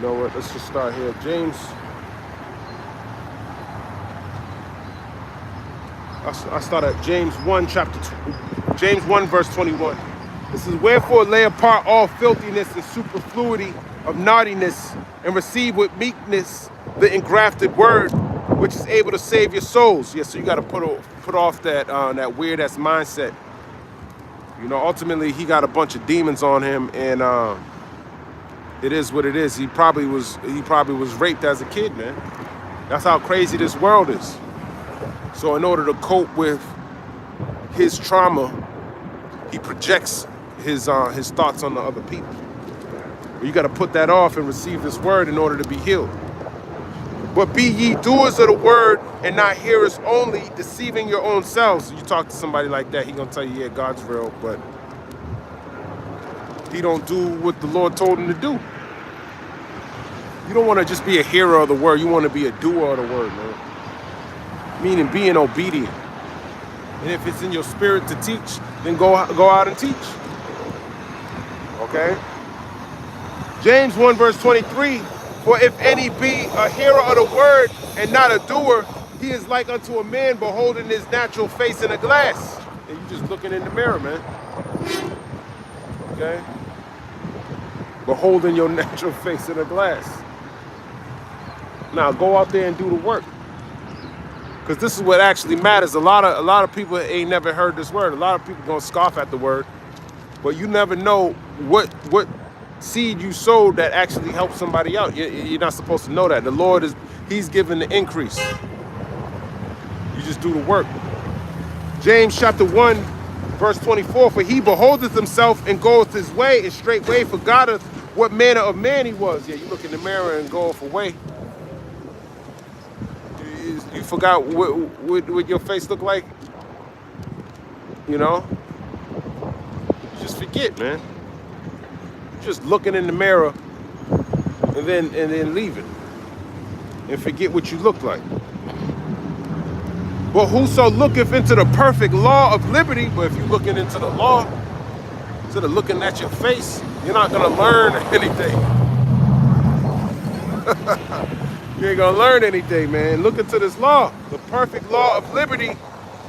know what? Let's just start here. I start at James 1, chapter 2, James 1, verse 21. This is wherefore lay apart all filthiness and superfluity of naughtiness, and receive with meekness the engrafted word, which is able to save your souls. Yes, so you got to put off that weird ass mindset. You know, ultimately he got a bunch of demons on him, and it is what it is. He probably was raped as a kid, man. That's how crazy this world is. So in order to cope with his trauma, he projects his thoughts on the other people. You got to put that off and receive this word in order to be healed. But be ye doers of the word and not hearers only, deceiving your own selves. You talk to somebody like that, he gonna tell you, yeah, God's real, but he don't do what the Lord told him to do. You don't want to just be a hearer of the word. You want to be a doer of the word, man. Meaning being obedient. And if it's in your spirit to teach, then go out and teach. Okay? James 1 verse 23, for if any be a hearer of the word and not a doer, he is like unto a man beholding his natural face in a glass. And you just looking in the mirror, man. Okay? Beholding your natural face in a glass. Now go out there and do the work. Because this is what actually matters. A lot of people ain't never heard this word. A lot of people gonna scoff at the word. But you never know what seed you sowed that actually helps somebody out. You're not supposed to know that. The Lord he's giving the increase. You just do the work. James chapter 1, verse 24, for he beholdeth himself and goeth his way, and straightway forgotteth what manner of man he was. Yeah, you look in the mirror and go off away. You forgot what your face looked like. You know? You just forget, man. Just looking in the mirror and then leaving and forget what you look like. But whoso looketh into the perfect law of liberty, but if you're looking into the law instead of looking at your face, you're not gonna learn anything. You ain't gonna learn anything, man. Look into this law, the perfect law of liberty,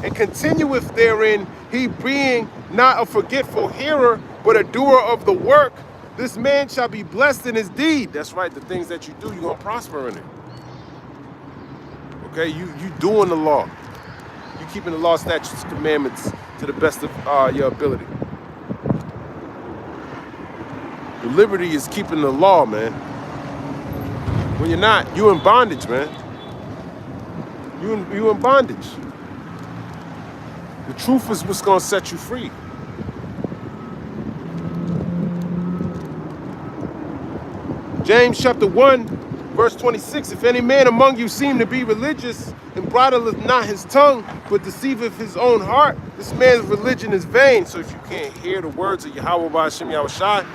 and continueth therein, he being not a forgetful hearer, but a doer of the work. This man shall be blessed in his deed. That's right, the things that you do, you're gonna prosper in it. Okay, you doing the law. You keeping the law, statutes, commandments to the best of your ability. The liberty is keeping the law, man. When you're not, you in bondage, man. You in bondage. The truth is what's gonna set you free. James chapter 1, verse 26, if any man among you seem to be religious and bridleth not his tongue, but deceiveth his own heart, this man's religion is vain. So if you can't hear the words of Yahweh B'Hashem Yahushai,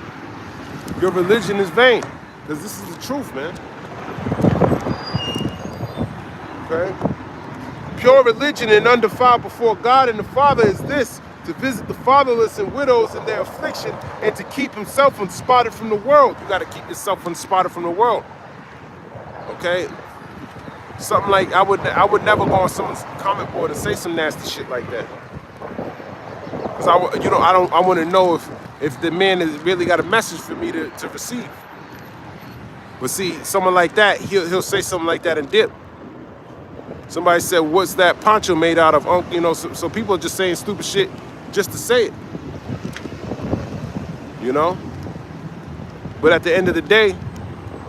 your religion is vain. Because this is the truth, man. Okay? Pure religion and undefiled before God and the Father is this, to visit the fatherless and widows in their affliction, and to keep himself unspotted from the world. You got to keep yourself unspotted from the world. Okay? Something like I would never go on someone's comment board and say some nasty shit like that. Because I want to know if the man has really got a message for me to receive. But see, someone like that, he'll say something like that and dip. Somebody said, "What's that poncho made out of?" You know, so people are just saying stupid shit just to say it. You know? But at the end of the day,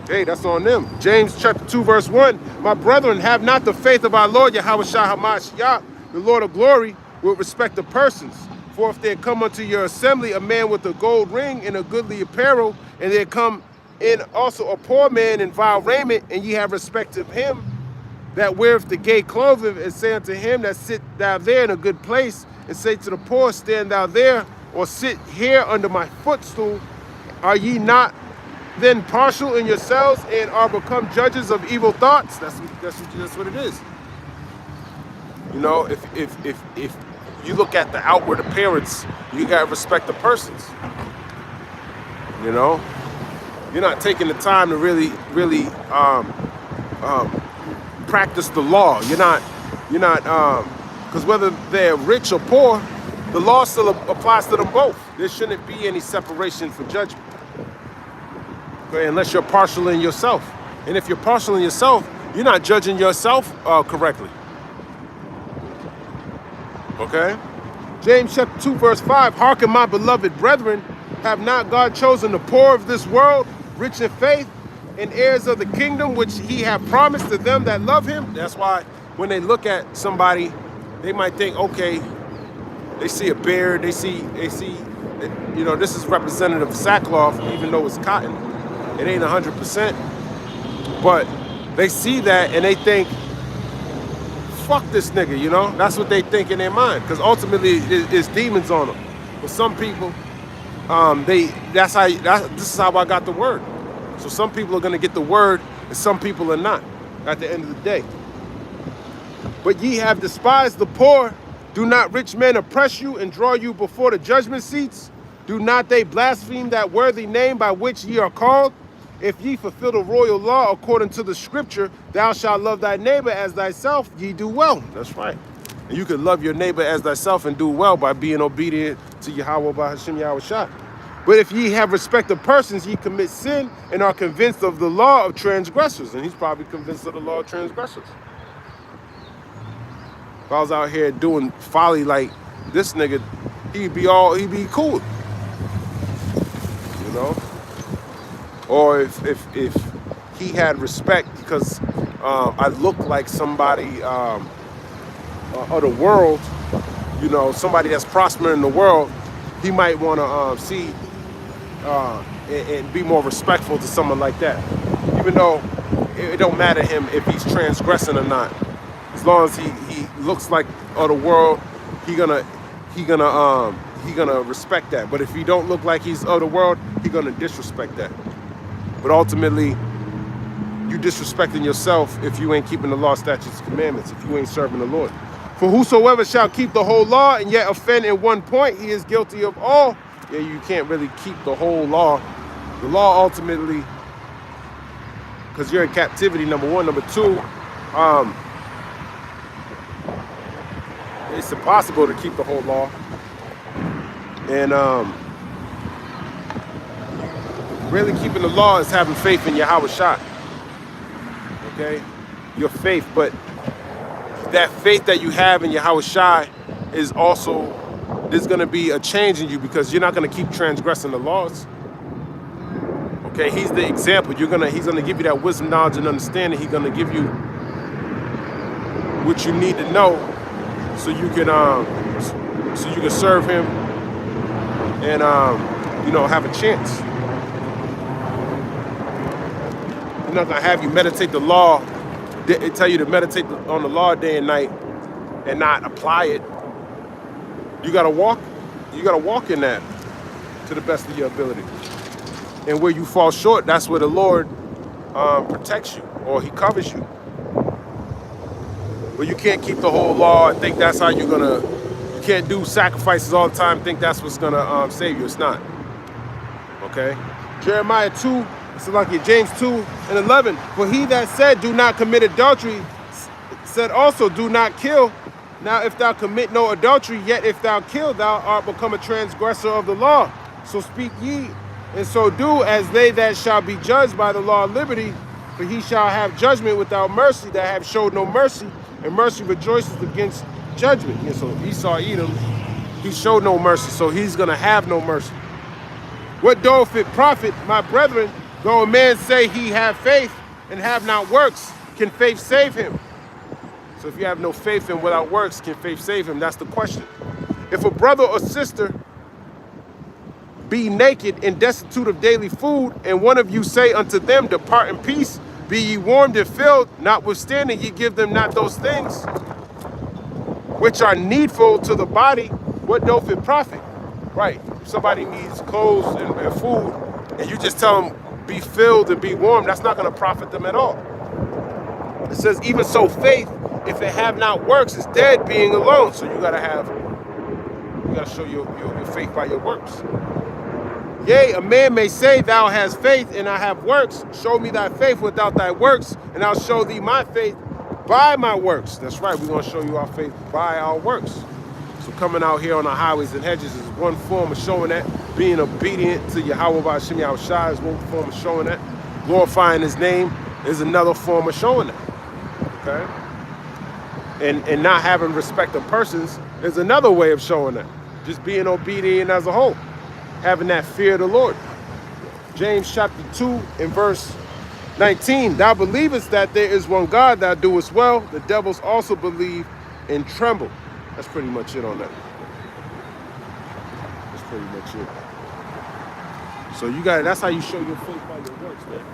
hey, that's on them. James chapter 2, verse 1. My brethren, have not the faith of our Lord Yahushua HaMashiach, the Lord of glory, with respect to persons. For if there come unto your assembly a man with a gold ring and a goodly apparel, and there come in also a poor man in vile raiment, and ye have respect of him that weareth the gay clothing, and say unto him that sit thou there in a good place, and say to the poor, stand thou there, or sit here under my footstool, are ye not then partial in yourselves and are become judges of evil thoughts? That's what it is. You know, if you look at the outward appearance, you gotta respect the persons. You know, You're not taking the time to really practice the law. You're not, because whether they're rich or poor, the law still applies to them both. There shouldn't be any separation for judgment. Okay, unless you're partial in yourself. And if you're partial in yourself, you're not judging yourself correctly. Okay? James chapter 2, verse 5, hearken, my beloved brethren, have not God chosen the poor of this world, rich in faith, and heirs of the kingdom which he hath promised to them that love him? That's why when they look at somebody, they might think, okay, they see a beard, they see, this is representative of sackcloth, even though it's cotton. It ain't 100%. But they see that and they think, fuck this nigga, That's what they think in their mind. Because ultimately, it's demons on them. But some people, this is how I got the word. So some people are going to get the word and some people are not at the end of the day. But ye have despised the poor. Do not rich men oppress you and draw you before the judgment seats? Do not they blaspheme that worthy name by which ye are called? If ye fulfill the royal law according to the scripture, thou shalt love thy neighbor as thyself, ye do well. That's right. And you can love your neighbor as thyself and do well by being obedient to Yahweh by Hashem Yahweh Shah. But if ye have respect of persons, ye commit sin and are convinced of the law of transgressors. And he's probably convinced of the law of transgressors. If I was out here doing folly like this nigga, he'd be cool. Or if he had respect because I look like somebody of the world, somebody that's prospering in the world, he might want to see and be more respectful to someone like that. Even though it don't matter to him if he's transgressing or not. As long as he looks like of the world, he gonna respect that. But if he don't look like he's of the world, he gonna disrespect that. But ultimately, you disrespecting yourself if you ain't keeping the law, statutes, and commandments, if you ain't serving the Lord. For whosoever shall keep the whole law and yet offend in one point, he is guilty of all. Yeah, you can't really keep the whole law. The law ultimately, because you're in captivity, number one. Number two, it's impossible to keep the whole law. And really keeping the law is having faith in Yahweh Shah. Okay? Your faith, but that faith that you have in Yahweh Shai is also, there's going to be a change in you because you're not going to keep transgressing the laws. Okay, he's the example. He's going to give you that wisdom, knowledge, and understanding. He's going to give you what you need to know so you can serve him and have a chance. He's not going to have you meditate the law. They tell you to meditate on the law day and night and not apply it. You gotta walk in that to the best of your ability. And where you fall short, that's where the Lord protects you or he covers you. But you can't keep the whole law and think that's how you can't do sacrifices all the time, think that's what's gonna save you. It's not. Okay? Jeremiah 2, it's like James 2:11. For he that said, do not commit adultery, said also, do not kill. Now if thou commit no adultery, yet if thou kill, thou art become a transgressor of the law. So speak ye, and so do as they that shall be judged by the law of liberty. For he shall have judgment without mercy that have showed no mercy, and mercy rejoices against judgment. And so Esau, Edom, he showed no mercy, so he's going to have no mercy. What doth it profit, my brethren, though a man say he have faith and have not works, can faith save him? So if you have no faith and without works, can faith save him? That's the question. If a brother or sister be naked and destitute of daily food, and one of you say unto them, depart in peace, be ye warmed and filled, notwithstanding ye give them not those things which are needful to the body, what doth it profit? Right, if somebody needs clothes and food, and you just tell them, be filled and be warm, that's not going to profit them at all. It says, even so faith, if it have not works, is dead being alone. So you got to show your faith by your works. Yea, a man may say, thou hast faith, and I have works. Show me thy faith without thy works, and I'll show thee my faith by my works. That's right, we're going to show you our faith by our works. So coming out here on the highways and hedges is one form of showing that. Being obedient to Yahweh Ba'Shem Yahushua is one form of showing that. Glorifying his name is another form of showing that. Okay? And not having respect of persons is another way of showing that. Just being obedient as a whole. Having that fear of the Lord. James chapter 2 and verse 19. Thou believest that there is one God, thou doest well. The devils also believe and tremble. That's pretty much it on that. That's pretty much it. So you got it. That's how you show your faith by your works, man.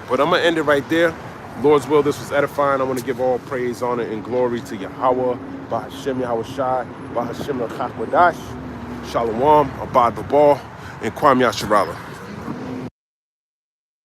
But I'm going to end it right there. Lord's will, this was edifying. I want to give all praise, honor, and glory to Yahweh, Ba'Hashem Yahushai, Ba'Hashem L'Chak Madash, Shalom, Abad Babal, and Kwam Yasharala.